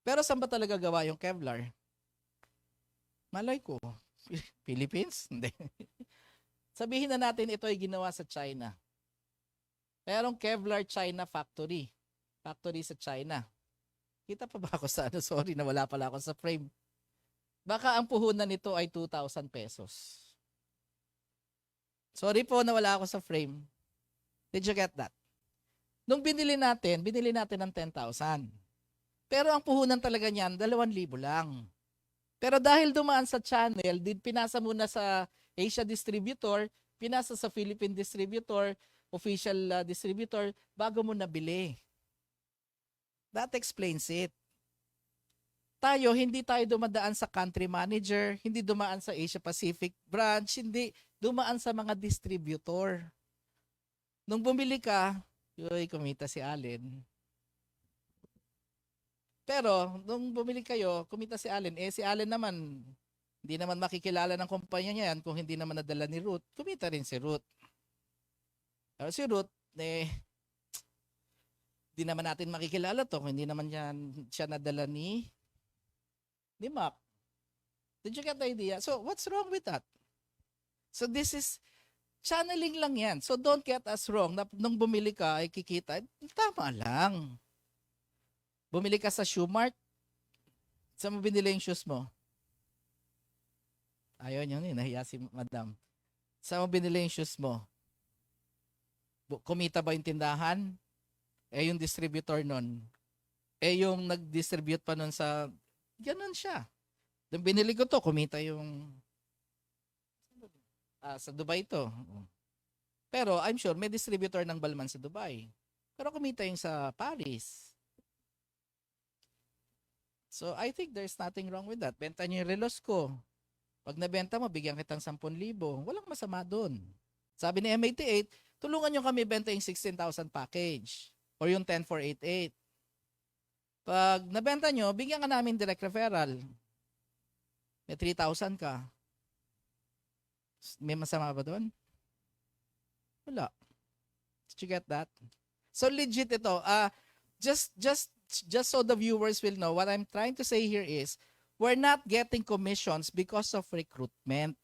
Pero saan ba talaga gawa yung Kevlar? Malay ko. Philippines? Hindi. Sabihin na natin ito ay ginawa sa China. Merong Kevlar China factory. Factory sa China. Kita pa ba ako sa ano? Sorry, nawala pala ako sa frame. Baka ang puhunan nito ay 2,000 pesos. Sorry po, nawala ako sa frame. Did you get that? Nung binili natin ng 10,000. Pero ang puhunan talaga niyan, 2,000 lang. Pero dahil dumaan sa channel, pinasa muna sa Asia distributor, pinasa sa Philippine distributor, official distributor, bago mo nabili. That explains it. Hindi tayo dumadaan sa country manager, hindi dumaan sa Asia Pacific branch, hindi dumaan sa mga distributor. Nung bumili ka, kumita si Allen. Pero, nung bumili kayo, kumita si Allen. Si Allen naman, hindi naman makikilala ng kumpanya niya yan kung hindi naman nadala ni Ruth. Kumita rin si Ruth. Pero si Ruth, hindi naman natin makikilala to kung hindi naman siya nadala ni Mac. Did you get the idea? So, what's wrong with that? So, this is channeling lang yan. So, don't get us wrong. Nung bumili ka, ay kikita, tama lang. Bumili ka sa Shoe Mart, saan mo binili yung shoes mo? Ayaw niyo, nahiya si madam. Saan mo binili yung shoes mo? Kumita ba yung tindahan? Yung distributor nun. Yung nag-distribute pa nun sa, ganun siya. Nung binili ko to, kumita yung, sa Dubai to. Pero I'm sure may distributor ng Balman sa Dubai. Pero kumita yung sa Paris. So I think there's nothing wrong with that. Benta niyo yung relos ko. Pag nabenta mo, bigyan kitang 10,000. Walang masama doon. Sabi ni M88, tulungan nyo kami benta yung 16,000 package. Or yung 10,488. Pag nabenta nyo, bigyan ka namin direct referral. May 3,000 ka. May masama ba doon? Wala. Did you get that? So legit ito. Just so the viewers will know, what I'm trying to say here is, we're not getting commissions because of recruitment.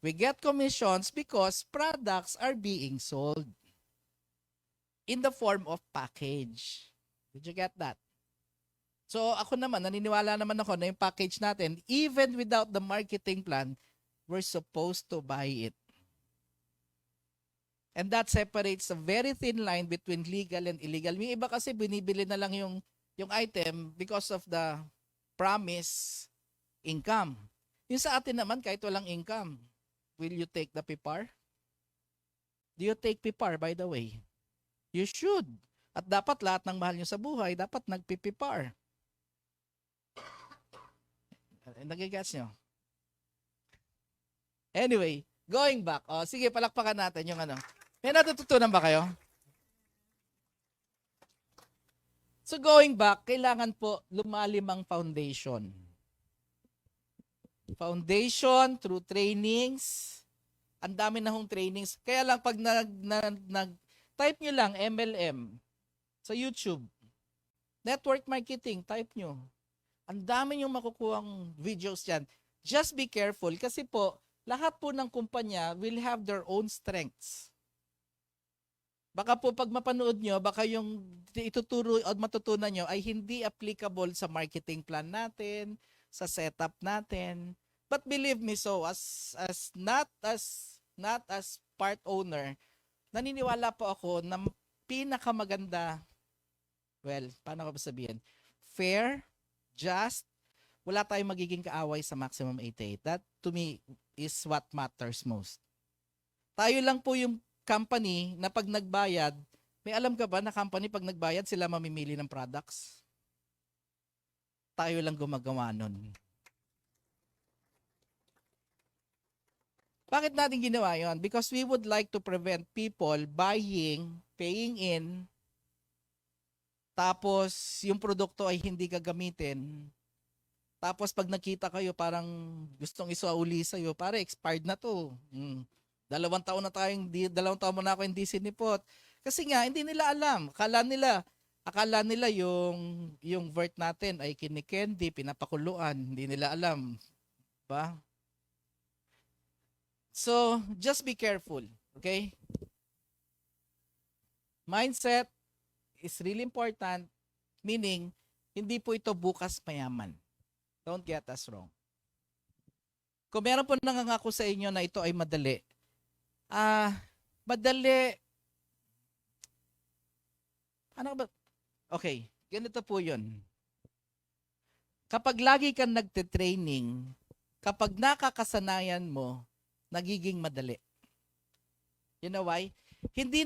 We get commissions because products are being sold in the form of package. Did you get that? So ako naman, naniniwala naman ako na yung package natin, even without the marketing plan, we're supposed to buy it. And that separates a very thin line between legal and illegal. Yung iba kasi binibili na lang yung item because of the promise income. Yung sa atin naman, kahit walang income, will you take the PIPAR? Do you take PIPAR, by the way? You should. At dapat lahat ng mahal nyo sa buhay, dapat nagpipipar. Nagigets nyo? Anyway, going back. Sige, palakpakan natin yung ano. May natututunan ba kayo? So going back, kailangan po lumalim ang foundation. Foundation through trainings. Ang dami na hong trainings. Kaya lang pag type nyo lang MLM sa YouTube. Network marketing, type nyo. Ang dami yung makukuhang videos dyan. Just be careful kasi po, lahat po ng kumpanya will have their own strengths. Baka po pag mapanood nyo, baka yung ituturo o matutunan nyo ay hindi applicable sa marketing plan natin, sa setup natin. But believe me so, not as part owner, naniniwala po ako na pinakamaganda, well, paano ko ba sabihin? Fair, just, wala tayong magiging kaaway sa Maximum 88. That to me is what matters most. Tayo lang po yung company na pag nagbayad, may alam ka ba na company pag nagbayad sila mamimili ng products? Tayo lang gumagawa nun. Bakit natin ginawa yon? Because we would like to prevent people buying, paying in, tapos yung produkto ay hindi gagamitin. Tapos pag nakita kayo parang gustong isauli sa'yo, pare expired na to. 2 taon na tayong, 2 taon mo na ako hindi sinipot. Kasi nga, hindi nila alam. Akala nila yung vert natin ay kinikendi, pinapakuluan. Hindi nila alam. Ba? So, just be careful. Okay? Mindset is really important. Meaning, hindi po ito bukas mayaman. Don't get us wrong. Kung meron po nangangako sa inyo na ito ay madali, madali. Ano ba? Okay, ganito po yun. Kapag lagi kang nagte-training, kapag nakakasanayan mo, nagiging madali. You know why? Hindi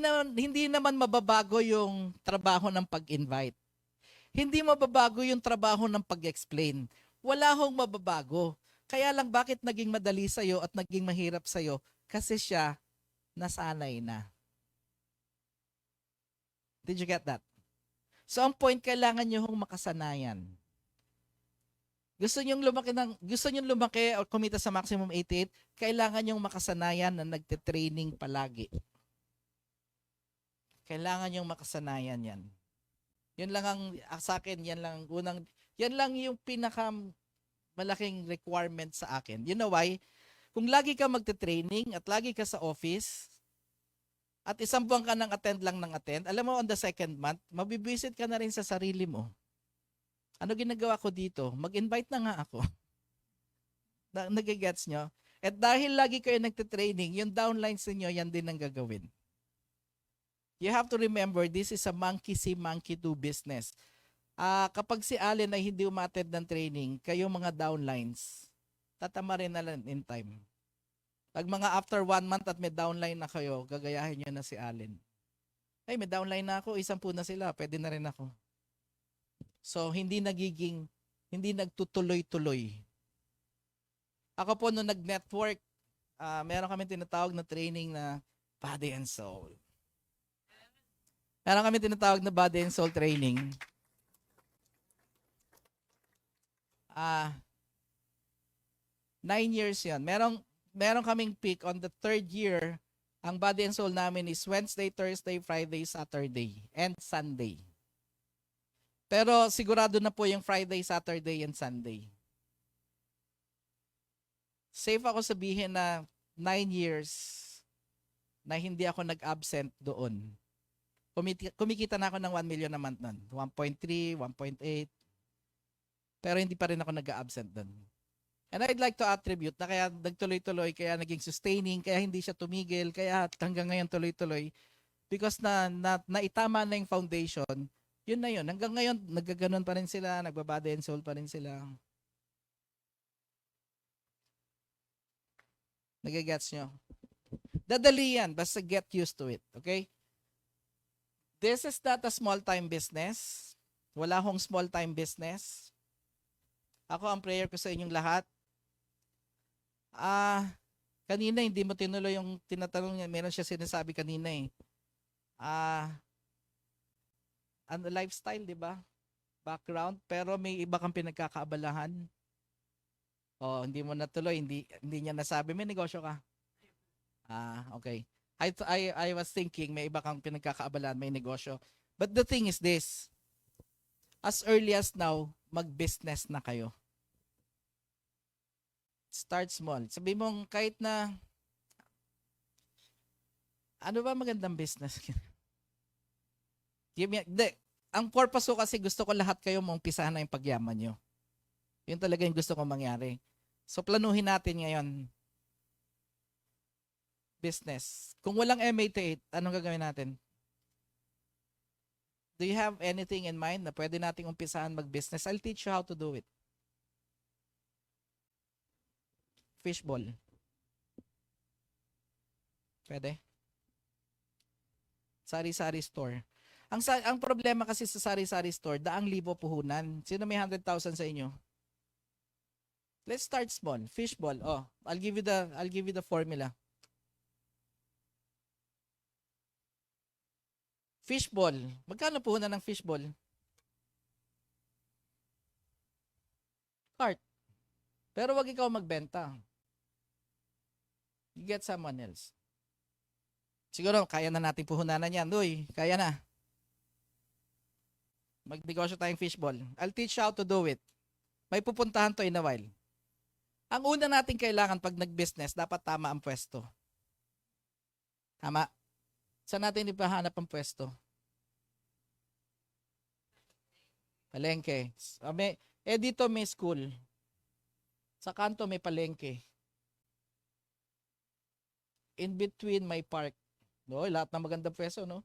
naman mababago yung trabaho ng pag-invite. Hindi mababago yung trabaho ng pag-explain. Wala hong mababago. Kaya lang bakit naging madali sa'yo at naging mahirap sa'yo? Kasi siya nasanay na. Did you get that? So ang point, kailangan nyo hong makasanayan. Gusto nyo lumaki o kumita sa Maximum 88, kailangan nyo makasanayan na nagte-training palagi. Kailangan nyo makasanayan yan. Yun lang ang sa akin, yan lang yung pinaka malaking requirement sa akin. You know why? Kung lagi ka magte-training at lagi ka sa office at 1 buwan ka nang attend, alam mo on the 2nd month, mabibisit ka na rin sa sarili mo. Ano ginagawa ko dito? Mag-invite na nga ako. Nagigets nyo? At dahil lagi kayo nagte-training, yung downlines niyo yan din ang gagawin. You have to remember, this is a monkey see, monkey do business. Kapag si Allen ay hindi umattend ng training, kayo mga downlines, tatama rin na lang in time. Pag mga after 1 month at may downline na kayo, gagayahin nyo na si Allen. Ay, may downline na ako, 10 na sila, pwede na rin ako. So, hindi nagtutuloy-tuloy. Ako po, nung nag-network, meron kami tinatawag na training na Body and Soul. Meron kami tinatawag na Body and Soul training. 9 years yan. Meron kaming peak on the 3rd year. Ang Body and Soul namin is Wednesday, Thursday, Friday, Saturday, and Sunday. Pero sigurado na po yung Friday, Saturday, and Sunday. Safe ako sabihin na 9 years na hindi ako nag-absent doon. Kumikita na ako ng 1 million a month nun. 1.3, 1.8. Pero hindi pa rin ako nag-absent doon. And I'd like to attribute na kaya nagtuloy-tuloy, kaya naging sustaining, kaya hindi siya tumigil, kaya hanggang ngayon tuloy-tuloy. Because naitama na yung foundation, yun na yun. Hanggang ngayon, naggaganon pa rin sila, nagbabody and soul pa rin sila. Nagigets nyo? Dadali yan, basta get used to it. Okay? This is not a small-time business. Wala hong small-time business. Ako, ang prayer ko sa inyong lahat, kanina hindi mo tinuloy yung tinatanong niya, meron siya sinasabi kanina ano, lifestyle, di ba? Background, pero may iba kang pinagkakaabalahan. Hindi mo natuloy, hindi niya nasabi, may negosyo ka. Okay. I was thinking may iba kang pinagkakaabalahan, may negosyo. But the thing is this, as early as now, mag-business na kayo. start small. Sabi mo kahit na, ano ba magandang business? Ang purpose ko kasi gusto ko lahat kayo maumpisahan na yung pagyaman nyo. Yun talaga yung gusto ko mangyari. So planuhin natin ngayon. Business. Kung walang M88, anong gagawin natin? Do you have anything in mind na pwede nating umpisahan mag-business? I'll teach you how to do it. Fishball. Pwede? Sari-sari store. Ang problema kasi sa sari-sari store, daang libo puhunan. Sino may 100,000 sa inyo? Let's start small. Fishball. Oh, I'll give you the formula. Fishball. Magkano puhunan ng fishball? Cart. Pero wag ikaw magbenta. You get someone else. Siguro, kaya na natin puhunanan yan. Uy, kaya na. Magnegosyo tayong fishball. I'll teach you how to do it. May pupuntahan to in a while. Ang una natin kailangan pag nag-business, dapat tama ang pwesto. Tama. Saan natin ipahanap ang pwesto? Palengke. Dito may school. Sa kanto may palengke. In between may park. No, lahat ng magandang pwesto, no?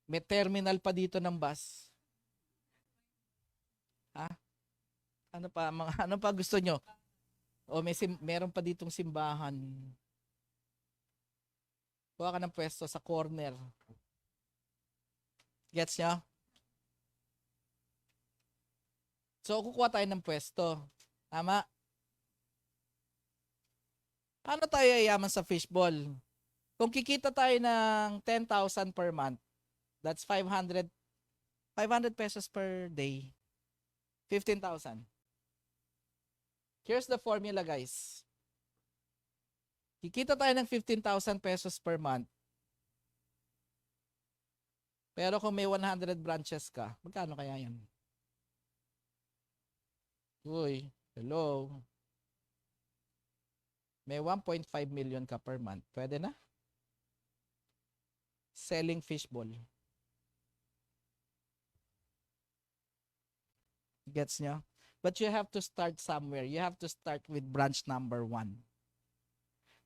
May terminal pa dito ng bus. Ha? Ano pa gusto nyo? O meron pa ditong simbahan. Kuha ka ng pwesto sa corner. Gets nyo? So, kukuha tayo ng pwesto. Tama? Paano tayo yayaman sa fishball? Kung kikita tayo ng 10,000 per month, that's 500 pesos per day. 15,000. Here's the formula, guys. Kikita tayo ng 15,000 pesos per month. Pero kung may 100 branches ka, magkano kaya yan? Uy, hello. May 1.5 million ka per month. Pwede na? Selling fishball. Gets nyo? But you have to start somewhere. You have to start with branch number 1.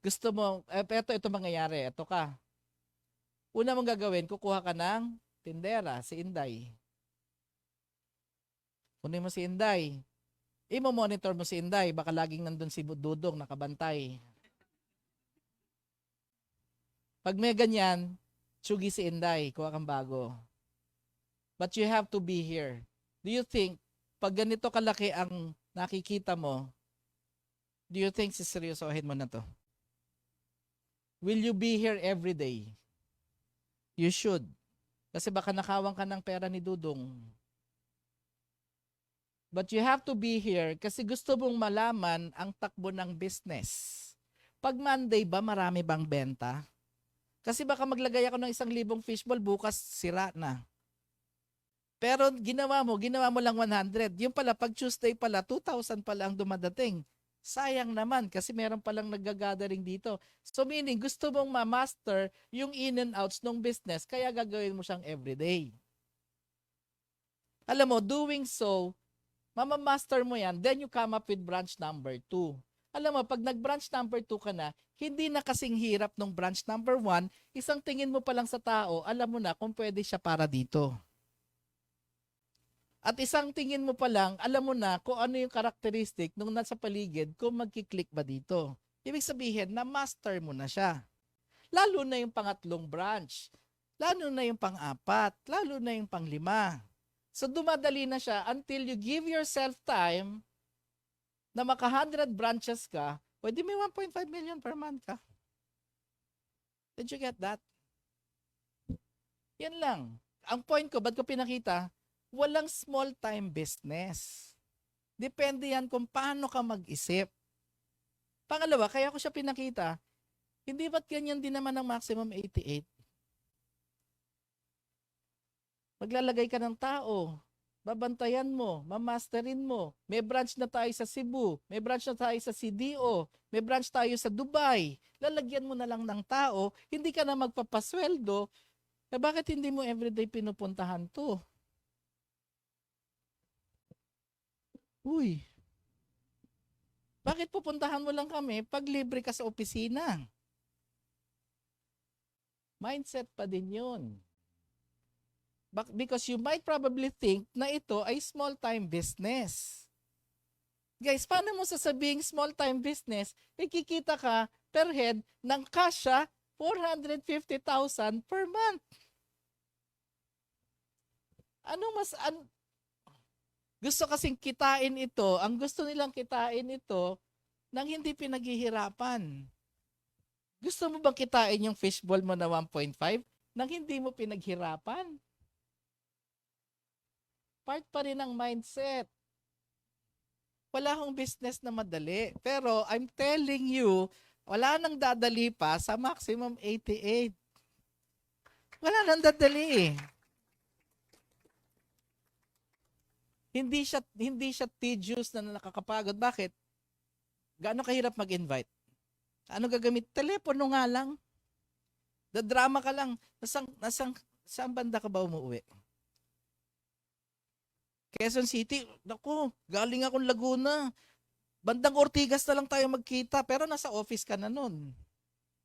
Gusto mo, ito mangyayari. Ito ka. Una mong gagawin, kukuha ka ng tindera, si Inday. Kunin mo si Inday. Imo-monitor mo si Inday. Baka laging nandun si Dudong nakabantay. Pag may ganyan, tsugi si Inday. Kuha kang bago. But you have to be here. Do you think, pag ganito kalaki ang nakikita mo, do you think siseryosohin mo na to? Will you be here every day? You should. Kasi baka nakawang ka ng pera ni Dudong. But you have to be here kasi gusto mong malaman ang takbo ng business. Pag Monday ba, marami bang benta? Kasi baka maglagay ako ng 1,000 fishball, bukas sira na. Pero ginawa mo lang 100. Yung pala, pag Tuesday pala, 2,000 pala ang dumadating. Sayang naman kasi meron palang nag-gathering dito. So meaning, gusto mong ma-master yung in and outs ng business, kaya gagawin mo siyang everyday. Alam mo, doing so, mamamaster mo yan, then you come up with branch number 2. Alam mo, pag nag-branch number 2 ka na, hindi na kasing hirap nung branch number 1, isang tingin mo pa lang sa tao, alam mo na kung pwede siya para dito. At isang tingin mo pa lang, alam mo na kung ano yung karakteristik nung nasa paligid, kung magkiklik ba dito. Ibig sabihin, na-master mo na siya. Lalo na yung pangatlong branch. Lalo na yung pang-4. Lalo na yung pang-5. So dumadali na siya until you give yourself time na maka 100 branches ka, pwede may 1.5 million per month ka. Did you get that? Yan lang. Ang point ko, ba't ko pinakita? Walang small time business. Depende yan kung paano ka mag-isip. Pangalawa, kaya ko siya pinakita, hindi ba't ganyan din naman ang maximum 88? Maglalagay ka ng tao. babantayan mo, mamasterin mo. May branch na tayo sa Cebu, may branch na tayo sa CDO, may branch tayo sa Dubai. Lalagyan mo na lang ng tao, hindi ka na magpapasweldo. Bakit hindi mo everyday pinupuntahan to? Uy, bakit pupuntahan mo lang kami pag libre ka sa opisina? Mindset pa din yun. Because you might probably think na ito ay small-time business. Guys, paano mo sasabing small-time business, kikita ka per head ng kasya 450,000 per month? Gusto kasing kitain ito, ang gusto nilang kitain ito nang hindi pinaghihirapan. Gusto mo bang kitain yung fishball mo na 1.5 nang hindi mo pinaghirapan? Part pa rin ng mindset. Wala akong business na madali. Pero I'm telling you, wala nang dadali pa sa maximum 88. Wala nang dadali eh. Hindi siya tedious na nakakapagod. Bakit? Gaano kahirap mag-invite? Ano gagamit? Telepono nga lang. Dadrama ka lang. Saan banda ka ba umuwi? Quezon City, naku, galing akong Laguna. Bandang Ortigas na lang tayo magkita, pero nasa office ka na nun.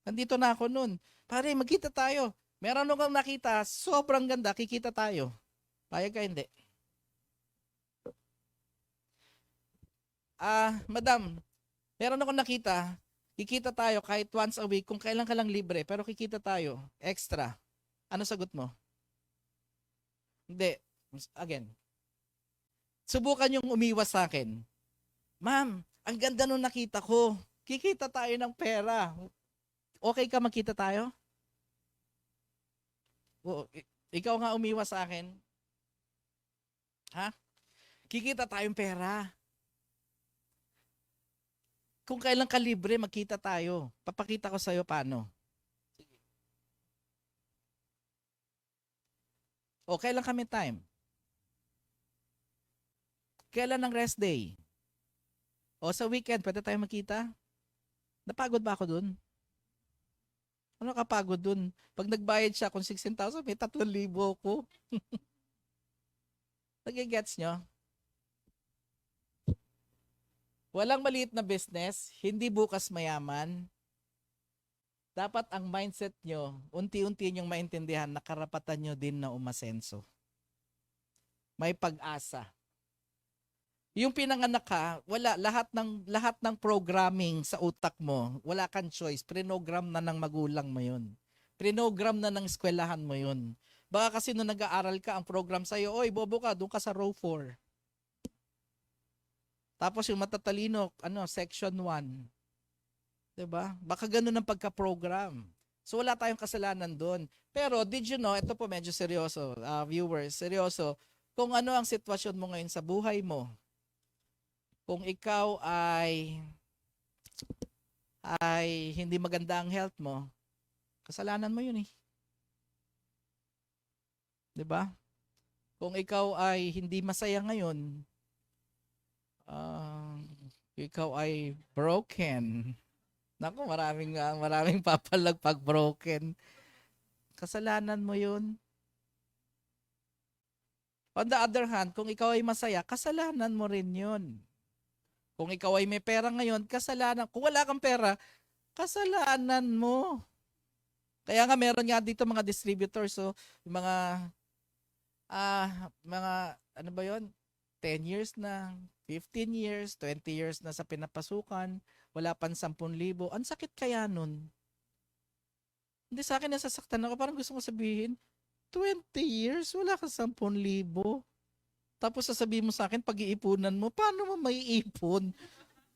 Nandito na ako nun. Pare, magkita tayo. Meron akong nakita, sobrang ganda, kikita tayo. Payag ka, hindi. Madam, meron akong nakita, kikita tayo kahit once a week, kung kailan ka lang libre, pero kikita tayo, extra. Ano sagot mo? Hindi. Again, subukan yung umiwas sa akin. Ma'am, ang ganda nung nakita ko. Kikita tayo ng pera. Okay ka makita tayo? O, ikaw nga umiwas sa akin. Ha? Kikita tayong pera. Kung kailan ka libre, magkita tayo. Papakita ko sa'yo paano. Sige. O, kailan kami time? Kailan ang rest day? O sa weekend, pwede tayo makita? Napagod ba ako dun? Ano kapagod dun? Pag nagbayad siya kung 16,000, may 3,000 ko. Nagigets nyo? Walang maliit na business, hindi bukas mayaman. Dapat ang mindset nyo, unti-unti nyong maintindihan na karapatan nyo din na umasenso. May pag-asa. Yung pinanganak ka, wala lahat ng programming sa utak mo, wala kang choice. Prinogram na ng magulang mo 'yun. Prinogram na ng eskwelahan mo 'yun. Baka kasi nung nag-aaral ka, ang program sa iyo, oy, bobo ka, doon ka sa row 4. Tapos yung matatalino, section 1. 'Di ba? Baka ganoon ang pagka-program. So wala tayong kasalanan doon. Pero did you know, ito po medyo seryoso, viewers, seryoso. Kung ano ang sitwasyon mo ngayon sa buhay mo, kung ikaw ay hindi maganda ang health mo, kasalanan mo 'yun eh. 'Di ba? Kung ikaw ay hindi masaya ngayon, ikaw ay broken. Naku, maraming papalag pag broken. Kasalanan mo 'yun. On the other hand, kung ikaw ay masaya, kasalanan mo rin 'yun. Kung ikaw ay may pera ngayon, kasalanan. Kung wala kang pera, kasalanan mo. Kaya nga meron nga dito mga distributors, so mga ano ba 'yon? 10 years na, 15 years, 20 years na sa pinapasukan, wala pang 10,000. Ang sakit kaya nun. Hindi, sa akin nasasaktan ako, parang gusto ko sabihin, 20 years, wala kang 10,000. Tapos sasabihin mo sa akin, pag-iipunan mo, paano mo maiipon?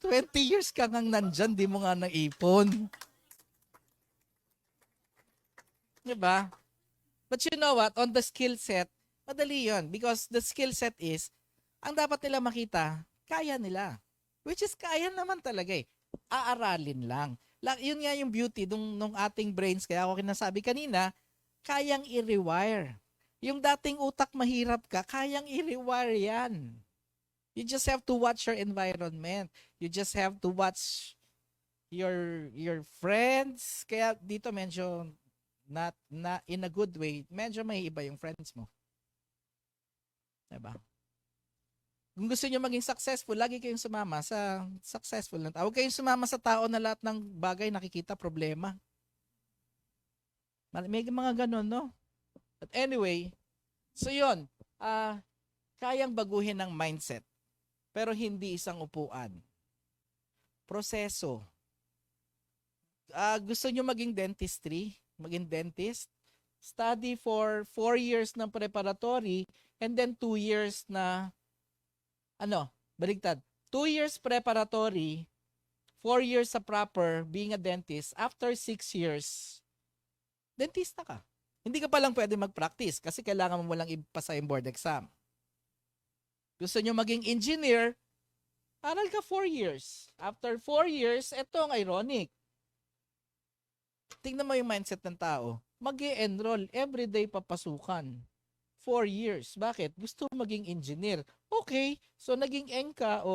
20 years ka ngang nandyan, di mo nga naipon. Diba? But you know what? On the skill set, madali yun. Because the skill set is, ang dapat nila makita, kaya nila. Which is, kaya naman talaga eh. Aaralin lang. Yun nga yung beauty nung ating brains. Kaya ako kinasabi kanina, kayang i-rewire. Yung dating utak mahirap ka, kayang i-rewire yan. You just have to watch your environment. You just have to watch your friends. Kaya dito medyo not in a good way, medyo may iba yung friends mo. Diba? Kung gusto niyo maging successful, lagi kayong sumama sa successful na tao. Huwag kayong sumama sa tao na lahat ng bagay nakikita problema. May mga ganun, no? But anyway, so yun, kayang baguhin ng mindset, pero hindi isang upuan. Proseso. Gusto nyo maging maging dentist, study for 4 years ng preparatory, and then 2 years na, baligtad, 2 years preparatory, 4 years sa proper being a dentist, after 6 years, dentista ka. Hindi ka palang pwede mag-practice kasi kailangan mo lang ipasa yung board exam. Gusto nyo maging engineer, aral ka 4 years. After 4 years, eto ang ironic. Tingnan mo yung mindset ng tao. Mag-e-enroll, everyday papasukan. 4 years. Bakit? Gusto maging engineer. Okay, so naging eng ka,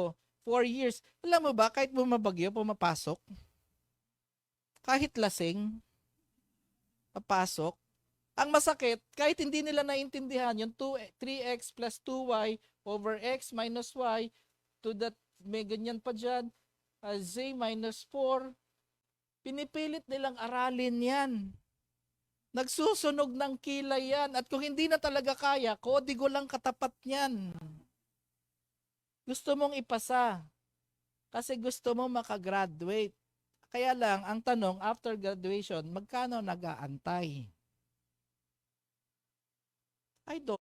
4 years. Alam mo ba, kahit bumabagyo, pumapasok. Kahit lasing, papasok. Ang masakit, kahit hindi nila naintindihan, yung 3x plus 2y over x minus y, to that, may ganyan pa dyan, z minus 4, pinipilit nilang aralin yan. Nagsusunog ng kilay yan. At kung hindi na talaga kaya, kodigo lang katapat niyan. Gusto mong ipasa. Kasi gusto mo makagraduate. Kaya lang, ang tanong, after graduation, magkano nag-aantay? I don't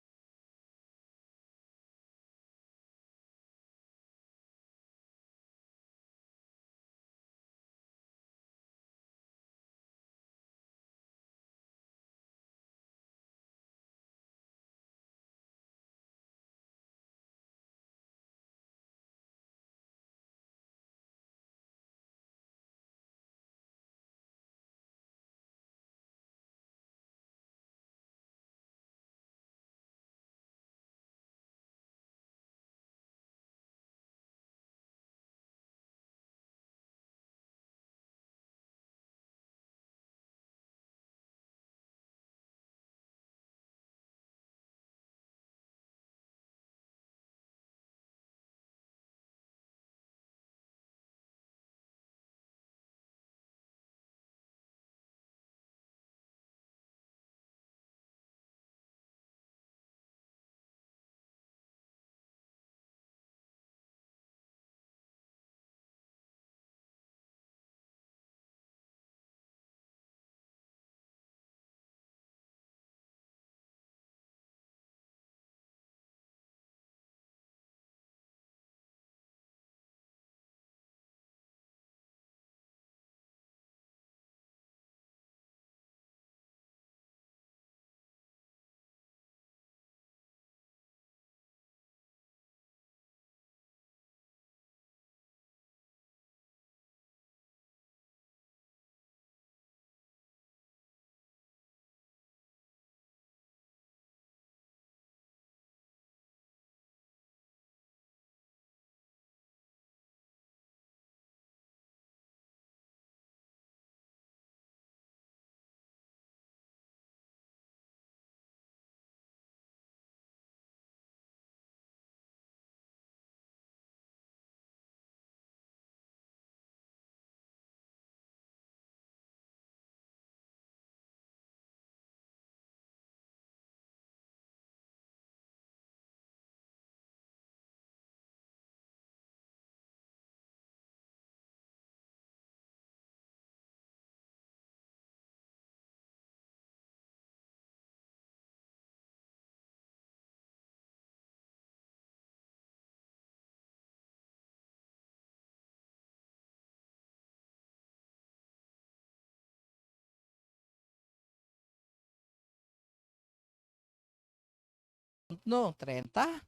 know, 30?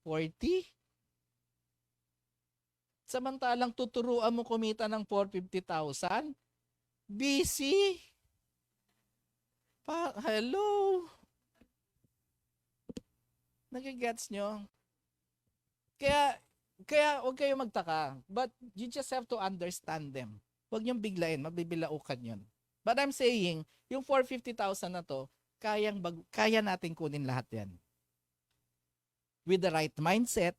40? Samantalang tuturuan mo kumita ng 450,000? Busy? Hello? Nagigets nyo? Kaya huwag kayo magtaka. But you just have to understand them. Huwag niyong biglain, mabibilaukan yun. But I'm saying, yung 450,000 na to, kaya natin kunin lahat yan. With the right mindset,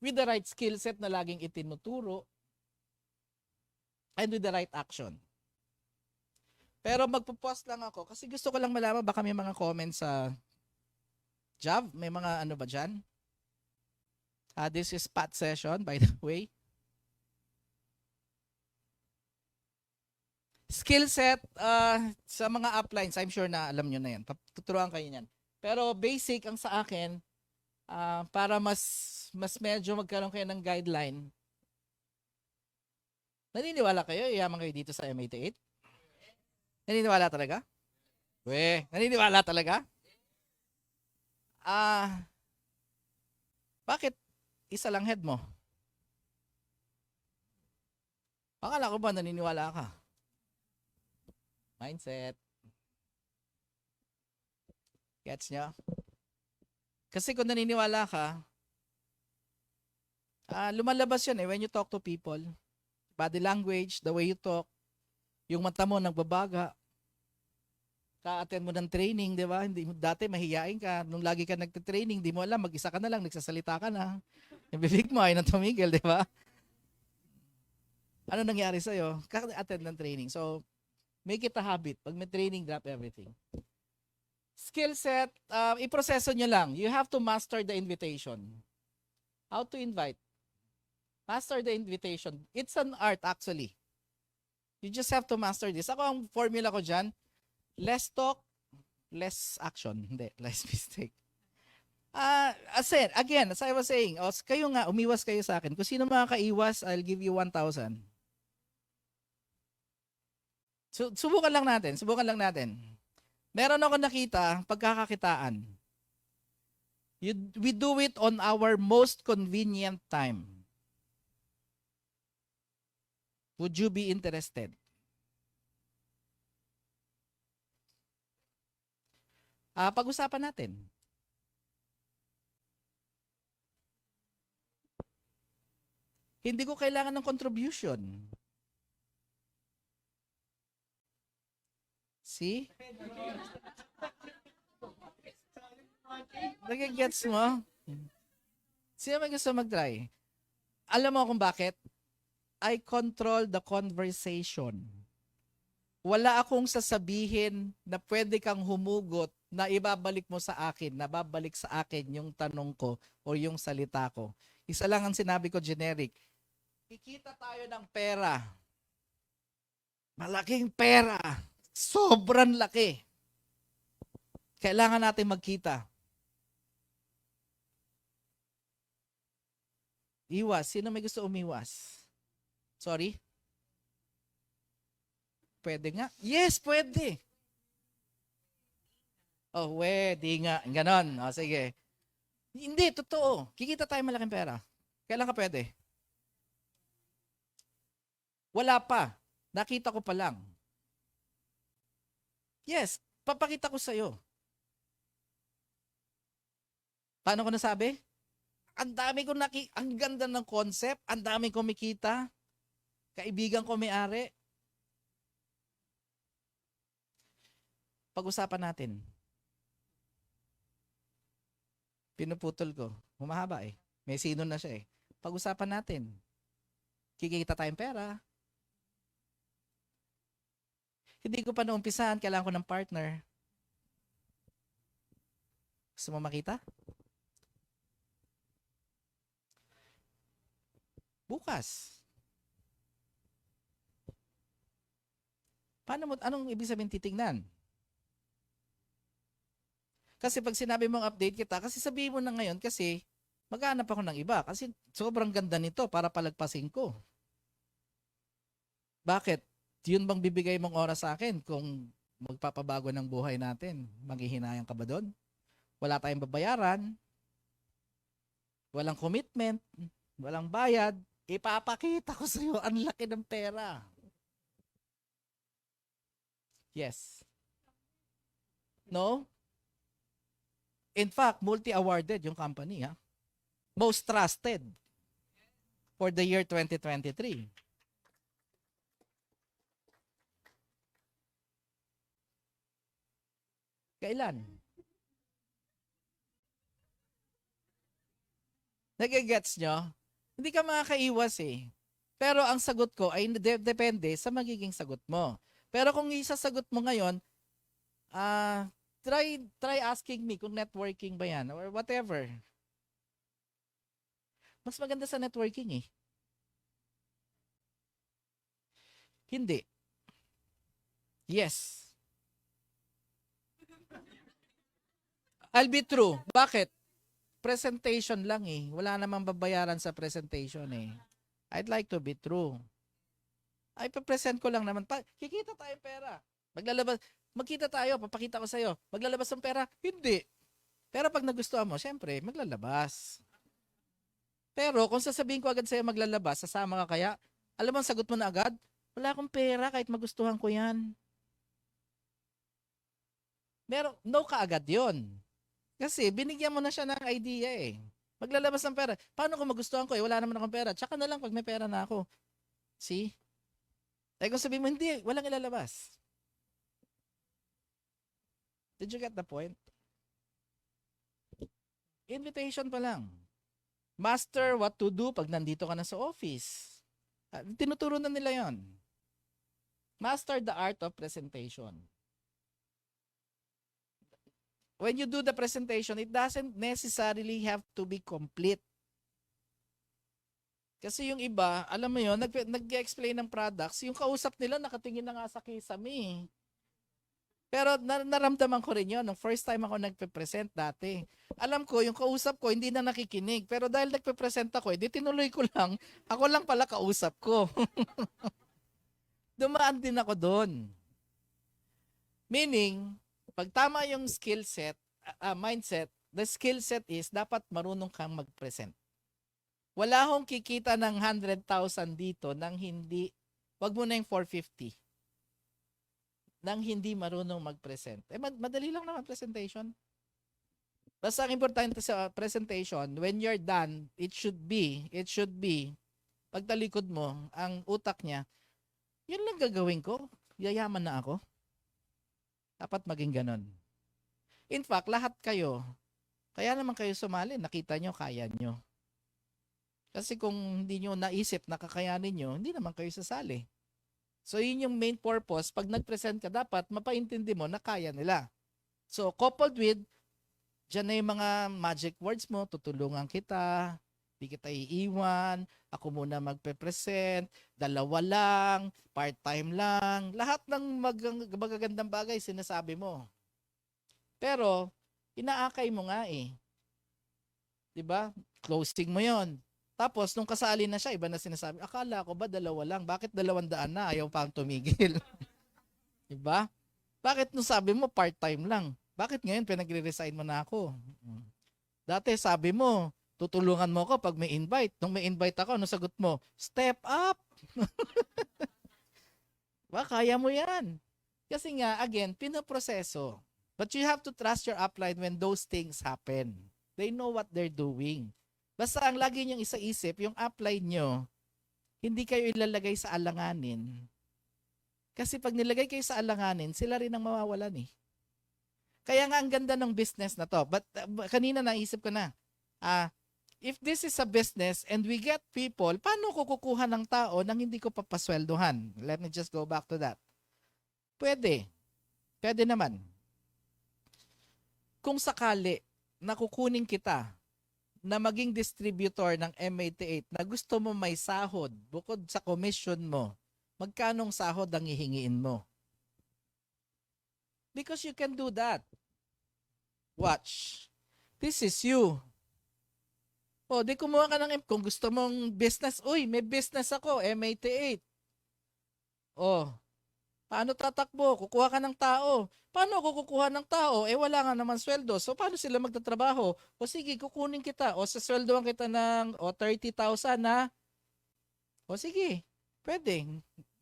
with the right skill set na laging itinuturo, and with the right action. Pero magpo-post lang ako kasi gusto ko lang malaman baka may mga comments sa Jav. May mga ano ba dyan? This is Pat session, by the way. Skill set, sa mga uplines, I'm sure na alam nyo na yan. Tuturuan kayo yan. Pero basic ang sa akin, para mas medyo magkaroon kayo ng guideline. Naniniwala kayo? Iyaman kayo dito sa M88? Naniniwala talaga? Naniniwala talaga? Bakit isa lang head mo? Akala ko ba naniniwala ka? Mindset. Gets nyo? Kasi kung naniniwala ka, lumalabas yun when you talk to people. Body language, the way you talk, yung mata mo nagbabaga. Ka-attend mo ng training, di ba? Hindi mo dati mahihiyain ka. Nung lagi ka nagte-training, di mo alam, mag-isa ka na lang, nagsasalita ka na. Yung bibig mo ay nang tumigil, di ba? Ano nangyari sa'yo? Ka-attend ng training. So, make it a habit. Pag may training, drop everything. Skill set, iproseso nyo lang. You have to master the invitation. How to invite? Master the invitation. It's an art actually. You just have to master this. Ako ang formula ko dyan, less talk, less action. Hindi, less mistake. As I was saying, kayo nga, umiwas kayo sa akin. Kung sino makakaiwas, I'll give you 1,000. Subukan lang natin. Meron ako nakita, pagkakakitaan. We do it on our most convenient time. Would you be interested? Pag-usapan natin. Hindi ko kailangan ng contribution. See? Nagigets mo? Sino may gusto mag-try? Alam mo kung bakit? I control the conversation. Wala akong sasabihin na pwede kang humugot na ibabalik mo sa akin, na babalik sa akin yung tanong ko o yung salita ko. Isa lang ang sinabi ko, generic. Kikita tayo ng pera. Malaking pera. Sobrang laki. Kailangan natin magkita. Iwas. Sino may gusto umiwas? Sorry? Pwede nga? Yes, pwede. Oh, di nga. Ganon. O, sige. Hindi, totoo. Kikita tayo malaking pera. Kailan ka pwede? Wala pa. Nakita ko pa lang. Yes, papakita ko sa'yo. Paano ko nasabi? Ang dami ko ang ganda ng concept, ang dami ko kumikita. Kaibigan ko may-ari. Pag-usapan natin. Pinuputol ko. Humahaba eh. May sino na siya eh. Pag-usapan natin. Kikita tayong pera. Hindi ko pa naumpisahan, kailangan ko ng partner. Gusto mo makita? Bukas. Anong ibig sabihin titingnan? Kasi pag sinabi mong update kita, kasi sabihin mo na ngayon kasi maghanap ako ng iba. Kasi sobrang ganda nito para palagpasin ko. Bakit? Yun bang bibigay mong oras sa akin kung magpapabago ng buhay natin? Manghihinayang ka ba doon? Wala tayong babayaran. Walang commitment. Walang bayad. Ipapakita ko sa iyo ang laki ng pera. Yes. No? In fact, multi-awarded yung company, ha? Most trusted for the year 2023. Kailan? Nagigets nyo? Hindi ka makakaiwas eh. Pero ang sagot ko ay depende sa magiging sagot mo. Pero kung isasagot mo ngayon, try asking me kung networking ba yan or whatever. Mas maganda sa networking eh. Hindi. Yes. I'll be true. Bakit? Presentation lang eh. Wala namang babayaran sa presentation eh. I'd like to be true. Ay, papresent ko lang naman. Kikita tayo pera. Magkita tayo, papakita ko sa'yo. Maglalabas ng pera? Hindi. Pero pag nagustuhan mo, syempre, maglalabas. Pero kung sasabihin ko agad sa'yo maglalabas, sasama ka kaya? Alam mo, ang sagot mo na agad, wala akong pera kahit magustuhan ko yan. No ka agad yun. Kasi binigyan mo na siya ng idea eh. Maglalabas ng pera. Paano kung magustuhan ko eh? Wala naman akong pera. Tsaka na lang pag may pera na ako. See? Eh kung sabihin mo, hindi, walang ilalabas. Did you get the point? Invitation pa lang. Master what to do pag nandito ka na sa office. Tinuturo na nila yon. Master the art of presentation. When you do the presentation, it doesn't necessarily have to be complete. Kasi yung iba, alam mo yun, nag-explain ng products, yung kausap nila nakatingin na nga sa kisame. Pero naramdaman ko rin yun, nung first time ako nagpe-present dati. Alam ko, yung kausap ko hindi na nakikinig. Pero dahil nagpe-present ako, di tinuloy ko lang, ako lang pala kausap ko. Dumaan din ako doon. Meaning, pag tama yung skill set, mindset, the skill set is dapat marunong kang mag-present. Wala akong kikita ng 100,000 dito nang hindi, wag mo na yung 450. Nang hindi marunong mag-present. Eh, madali lang naman presentation. Basta ang importante sa presentation, when you're done, it should be, pag talikod mo, ang utak niya, yun lang gagawin ko, yayaman na ako. Dapat maging ganon. In fact, lahat kayo, kaya naman kayo sumali, nakita nyo, kaya nyo. Kasi kung hindi nyo naisip na kakayanin nyo, hindi naman kayo sasali. So, yun yung main purpose. Pag nag-present ka, dapat mapaintindi mo na kaya nila. So, coupled with, dyan na yung mga magic words mo, tutulungan kita, di kita iiwan, ako muna magpe-present, dalawa lang, part-time lang, lahat ng magagandang bagay sinasabi mo. Pero, inaakay mo nga eh. Diba? Closing mo yon. Tapos, nung kasali na siya, iba na sinasabi, akala ko ba dalawa lang? Bakit 200 na? Ayaw pang tumigil. Diba? Bakit nung sabi mo, part-time lang? Bakit ngayon pinagre-resign mo na ako? Dati sabi mo, tutulungan mo ako pag may invite. Nung may invite ako, ano sagot mo? Step up! Ba, kaya mo yan. Kasi nga, again, pinaproseso. But you have to trust your upline when those things happen. They know what they're doing. Basta ang lagi niyong isa-isip, yung upline nyo, hindi kayo ilalagay sa alanganin. Kasi pag nilagay kayo sa alanganin, sila rin ang mawawalan eh. Kaya nga ang ganda ng business na to. But kanina naisip ko na, if this is a business and we get people, paano ko kukuha ng tao nang hindi ko papasweldohan? Let me just go back to that. Pwede. Pwede naman. Kung sakali na kukunin kita na maging distributor ng M88 na gusto mo may sahod bukod sa commission mo, magkanong sahod ang hihingiin mo? Because you can do that. Watch. This is you. O, di kumuha ka ng kung gusto mong business, uy, may business ako, M88. O, paano tatakbo? Kukuha ka ng tao. Paano ako kukuha ng tao? Eh, wala nga naman sweldo. So, paano sila magtatrabaho? O, sige, kukunin kita. O, sasweldoan kita ng 30,000 na. O, sige, pwede.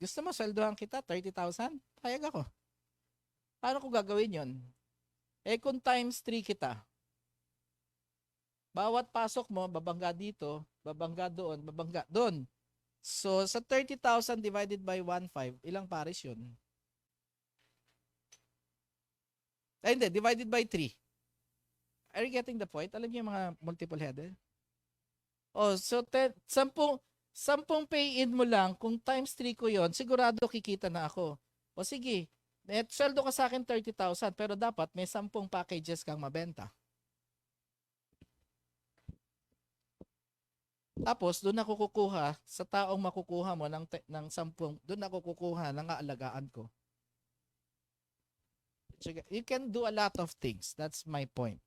Gusto mo, sweldoan kita, 30,000? Payag ako. Paano ko gagawin yon? Eh, kung times 3 kita, Bawat pasok mo, babangga dito, babangga doon, babangga doon. So, sa 30,000 divided by 1.5, ilang pares yun? Ay, hindi, divided by 3. Are you getting the point? Alam niyo yung mga multiple headed? Oh, so 10 pay-in mo lang, kung times 3 ko yon, sigurado kikita na ako. O sige, sweldo ka sa akin 30,000, pero dapat may 10 packages kang mabenta. Tapos, doon ako kukuha, sa taong makukuha mo ng 10, doon ako kukuha ng aalagaan ko. You can do a lot of things. That's my point.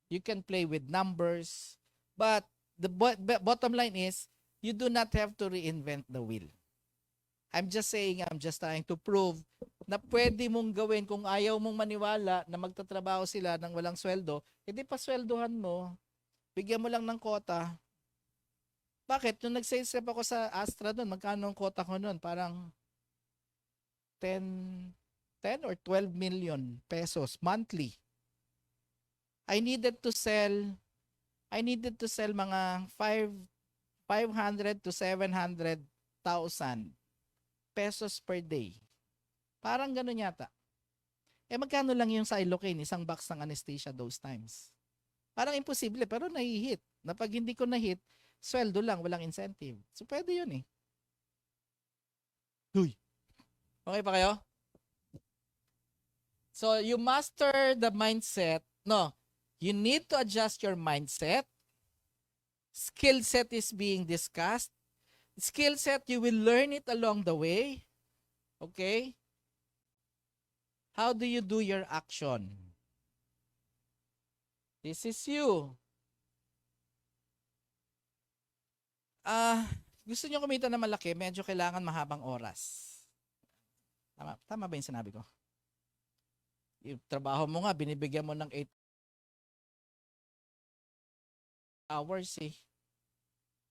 You can play with numbers, but the bottom line is, you do not have to reinvent the wheel. I'm just trying to prove na pwede mong gawin kung ayaw mong maniwala na magtatrabaho sila ng walang sweldo, hindi pa sweldohan mo, bigyan mo lang ng kota. Bakit? Nung nag-sales rep ako sa Astra doon, magkano ang kota ko noon? Parang 10 or 12 million pesos monthly. I needed to sell mga 500 to 700,000 pesos per day. Parang gano'n yata. Magkano lang yung Silocaine, isang box ng anesthesia those times. Parang imposible, pero nahihit. Na pag hindi ko na-hit, sweldo lang, walang incentive. So, pwede yun eh. Huy. Okay pa kayo? So, you master the mindset. No, you need to adjust your mindset. Skill set is being discussed. Skill set, you will learn it along the way. Okay? How do you do your action? This is you. Gusto nyo kumita na malaki, medyo kailangan mahabang oras. Tama ba yung sinabi ko? Yung trabaho mo nga, binibigyan mo ng 8 hours eh.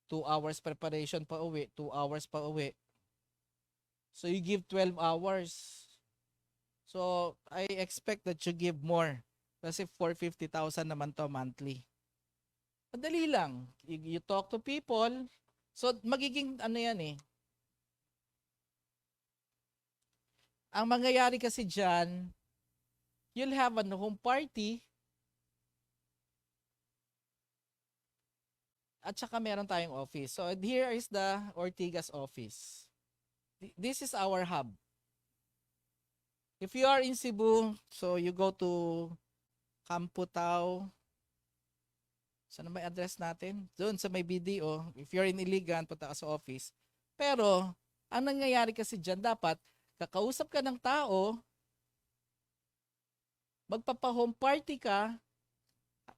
2 hours preparation pa uwi, 2 hours pa uwi. So you give 12 hours. So I expect that you give more. Kasi 450,000 naman to monthly. Madali lang. You talk to people. So magiging ano yan eh. Ang mangyayari kasi dyan, you'll have a home party. At saka meron tayong office. So here is the Ortigas office. This is our hub. If you are in Cebu, so you go to Campo Tao. Saan ba yung address natin? Doon sa may BDO. If you're in Iligan, punta ka sa office. Pero, ang nangyayari kasi dyan, dapat kakausap ka ng tao, magpapa-home party ka.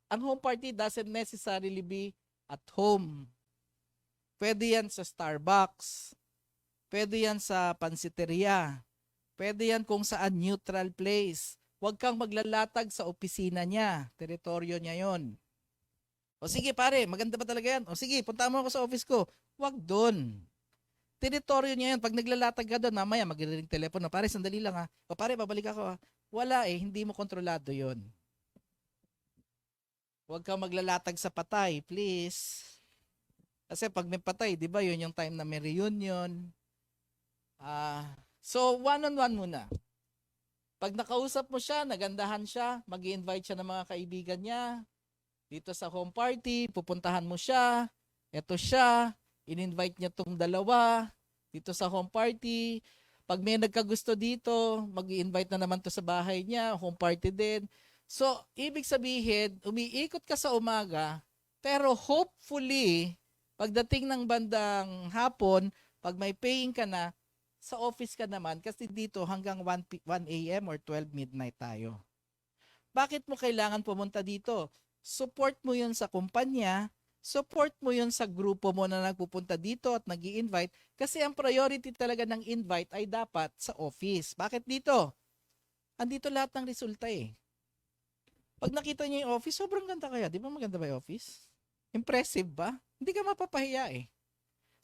Ang home party doesn't necessarily be at home. Pwede yan sa Starbucks. Pwede yan sa pansiteria. Pwede yan kung saan neutral place. Huwag kang maglalatag sa opisina niya. Teritoryo niya yon. O sige pare, maganda ba talaga yan? O sige, punta mo ako sa office ko. Huwag doon. Teritoryo niya yan. Pag naglalatag ka doon, mamaya magre-ring telepono. Pare, sandali lang ha. O pare, babalik ako ha. Wala eh, hindi mo kontrolado yon. Huwag kang maglalatag sa patay, please. Kasi pag may patay, di ba, yun yung time na may reunion. So, one-on-one muna. Pag nakausap mo siya, nagandahan siya, mag-i-invite siya ng mga kaibigan niya. Dito sa home party, pupuntahan mo siya. Eto siya, in-invite niya tong dalawa. Dito sa home party. Pag may nagkagusto dito, mag-i-invite na naman to sa bahay niya, home party din. So, ibig sabihin, umiikot ka sa umaga, pero hopefully, pagdating ng bandang hapon, pag may paying ka na, sa office ka naman, kasi dito hanggang 1 a.m. or 12 midnight tayo. Bakit mo kailangan pumunta dito? Support mo yun sa kumpanya, support mo yun sa grupo mo na nagpupunta dito at nag-i-invite, kasi ang priority talaga ng invite ay dapat sa office. Bakit dito? Andito lahat ng resulta eh. Pag nakita niyo yung office, sobrang ganda kaya. Di ba maganda ba yung office? Impressive ba? Hindi ka mapapahiya eh.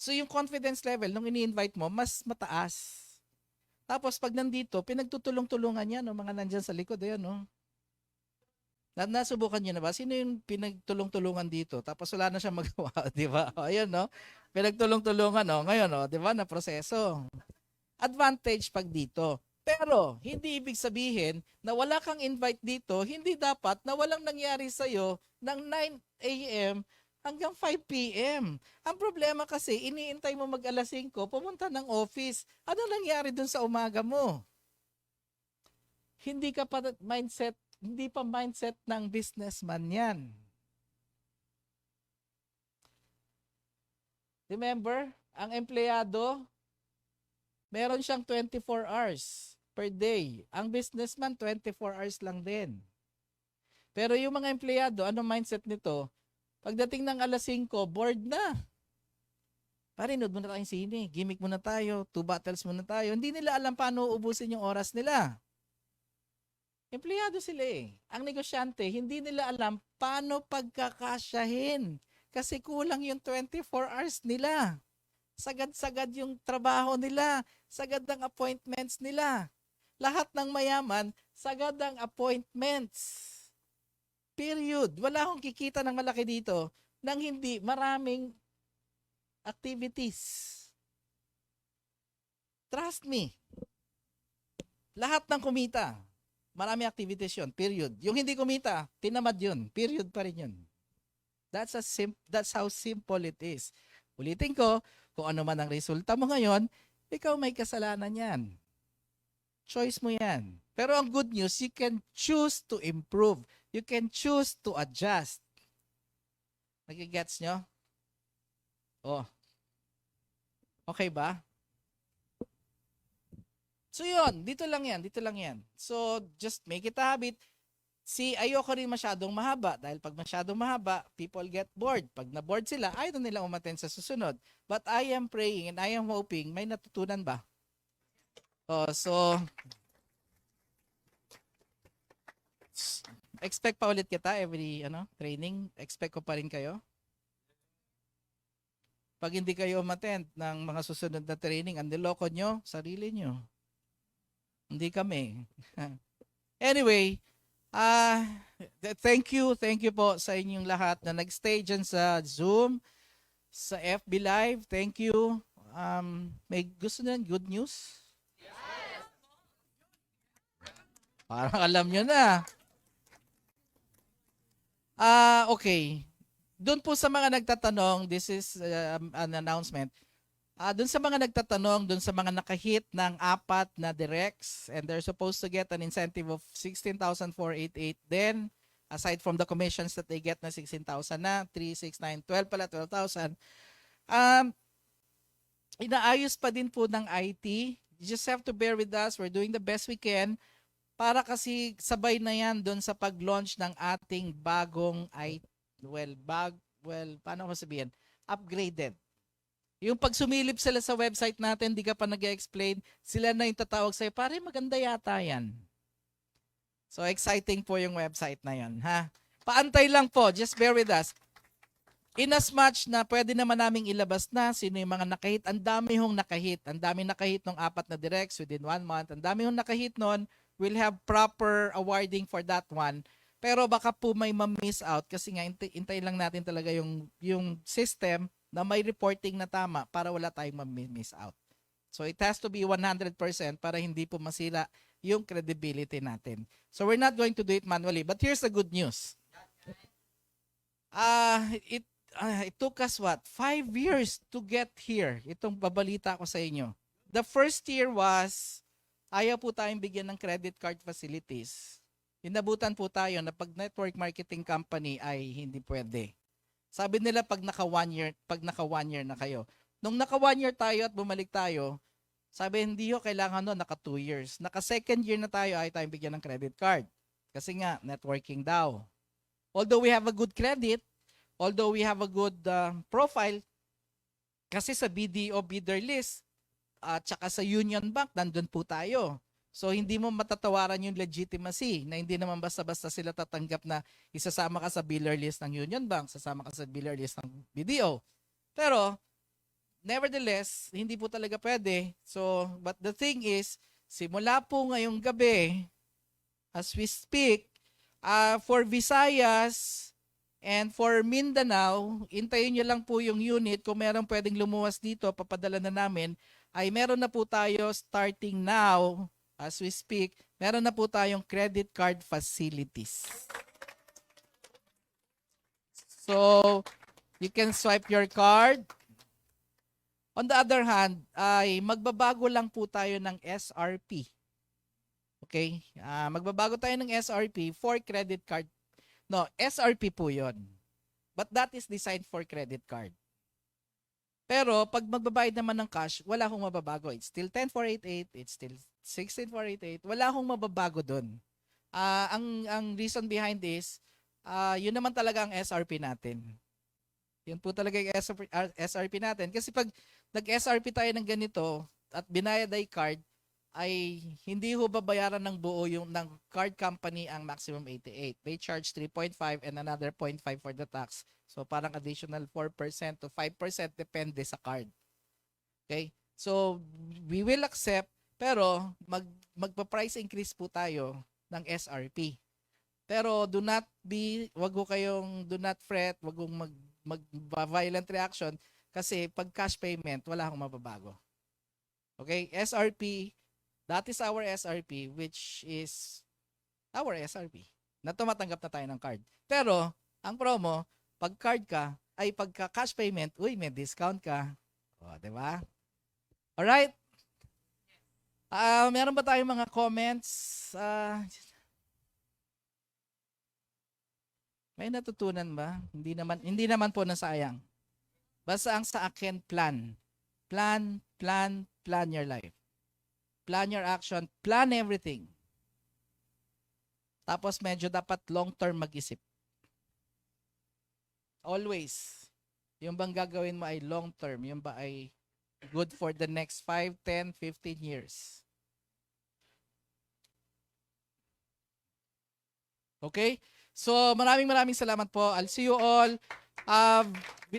So yung confidence level nung ini-invite mo, mas mataas. Tapos pag nandito, pinagtutulong-tulungan niya, no, mga nandyan sa likod, ayan, no. Nasubukan niyo na ba? Sino yung pinagtulong-tulungan dito? Tapos wala na siyang magawa, di ba? O, ayun, no? Pinagtulong-tulungan, no? Ngayon, no? Di ba? Na proseso. Advantage pag dito. Pero, hindi ibig sabihin na wala kang invite dito, hindi dapat na walang nangyari sa'yo ng 9 a.m. hanggang 5 p.m. Ang problema kasi, iniintay mo mag alas 5, pumunta ng office. Ano nangyari dun sa umaga mo? Hindi pa mindset ng businessman yan. Remember, ang empleyado, meron siyang 24 hours per day. Ang businessman, 24 hours lang din. Pero yung mga empleyado, ano mindset nito? Pagdating ng alas 5, bored na. Parinood muna tayong sine, gimmick muna tayo, 2 bottles muna tayo. Hindi nila alam paano ubusin yung oras nila. Empleyado sila eh. Ang negosyante, hindi nila alam paano pagkakasyahin. Kasi kulang yung 24 hours nila. Sagad-sagad yung trabaho nila. Sagad ang appointments nila. Lahat ng mayaman, sagad ang appointments. Period. Wala akong kikita ng malaki dito nang hindi maraming activities. Trust me. Lahat ng kumita, marami activities yun. Period. Yung hindi kumita, tinamad yun. Period pa rin yun. That's how simple it is. Ulitin ko, kung ano man ang resulta mo ngayon, ikaw may kasalanan yan. Choice mo yan. Pero ang good news, you can choose to improve. You can choose to adjust. Nagigets nyo? Oh. Okay ba? So yun, dito lang yan. So just make it a habit. Ayoko rin masyadong mahaba dahil pag masyadong mahaba, people get bored. Pag na-bored sila, ayaw na nila umattend sa susunod. But I am praying and I am hoping may natutunan ba? So expect pa ulit kita every training. Expect ko pa rin kayo. Pag hindi kayo umattend ng mga susunod na training, ang niloko nyo, sarili nyo. Hindi kami. Anyway, thank you po sa inyong lahat na nagstay dyan sa Zoom, sa FB Live. Thank you. May gusto na good news? Parang alam nyo na. Okay. Doon po sa mga nagtatanong, this is an announcement. Doon sa mga nagtatanong, doon sa mga nakahit ng 4 na directs, and they're supposed to get an incentive of 16,488 then, aside from the commissions that they get na 16,000 na, 3, 6, 9, 12 pala, 12,000. Inaayos pa din po ng IT. You just have to bear with us. We're doing the best we can para kasi sabay na yan doon sa pag-launch ng ating bagong paano ko sabihin? Upgraded. Yung pag sumilip sila sa website natin, di ka pa nag-explain, sila na yung tatawag sa'yo, pare maganda yata yan. So exciting po yung website na yan, ha? Paantay lang po, just bear with us. In as much na pwede naman naming ilabas na sino yung mga nakahit, ang dami hong nakahit. Ang dami nakahit ng 4 na directs within 1 month. Ang dami hong nakahit nun, we'll have proper awarding for that one. Pero baka po may ma-miss out kasi nga intay lang natin talaga yung system na may reporting na tama para wala tayong ma-miss out. So it has to be 100% para hindi po masira yung credibility natin. So we're not going to do it manually. But here's the good news. It took us 5 years to get here. Itong babalita ko sa inyo. The first year was, ayaw po tayong bigyan ng credit card facilities. Inabutan po tayo na pag network marketing company ay hindi pwede. Sabi nila pag naka 1 year na kayo. Nung naka 1 year tayo at bumalik tayo, sabi hindi ho kailangan naka 2 years. Naka 2nd year na tayo ay tayong bigyan ng credit card. Kasi nga networking daw. Although we have a good credit, although we have a good profile, kasi sa BDO bidder list at saka sa Union Bank nandun po tayo. So hindi mo matatawaran yung legitimacy na hindi naman basta-basta sila tatanggap na isasama ka sa biller list ng Union Bank, sasama ka sa biller list ng BDO. Pero nevertheless, hindi po talaga pwede. So, but the thing is, simula po ngayong gabi, as we speak, For Visayas and for Mindanao, intayin nyo lang po yung unit. Kung meron pwedeng lumuwas dito, papadala na namin. Ay meron na po tayo starting now, as we speak, meron na po tayong credit card facilities. So, you can swipe your card. On the other hand, ay magbabago lang po tayo ng SRP. Okay? Magbabago tayo ng SRP for credit card. No, SRP po yun. But that is designed for credit card. Pero pag magbabayad naman ng cash, wala akong mababago. It's still 10,488, it's still 16,488. Wala akong mababago doon. Ang reason behind this, yun naman talaga ang SRP natin. Yun po talaga yung SRP natin. Kasi pag nag-SRP tayo ng ganito at binayad ay card, ay hindi ho babayaran ng buo yung ng card company ang maximum 88. They charge 3.5 and another 0.5 for the tax. So parang additional 4% to 5% depende sa card. Okay? So we will accept pero magpa-price increase po tayo ng SRP. Pero do not fret, wag kong mag-violent reaction kasi pag cash payment, wala akong mababago. Okay? SRP, that is our SRP, which is our SRP. Na tumatanggap na tayo ng card. Pero, ang promo, pag card ka, ay pagka cash payment, uy, may discount ka. O, diba? Alright? Meron ba tayong mga comments? May natutunan ba? Hindi naman po nasayang. Basta ang sa akin, plan. Plan your life. Plan your action, plan everything. Tapos medyo dapat long-term mag-isip. Always. Yung bang gagawin mo ay long-term, yung ba ay good for the next 5, 10, 15 years. Okay? So, maraming salamat po. I'll see you all.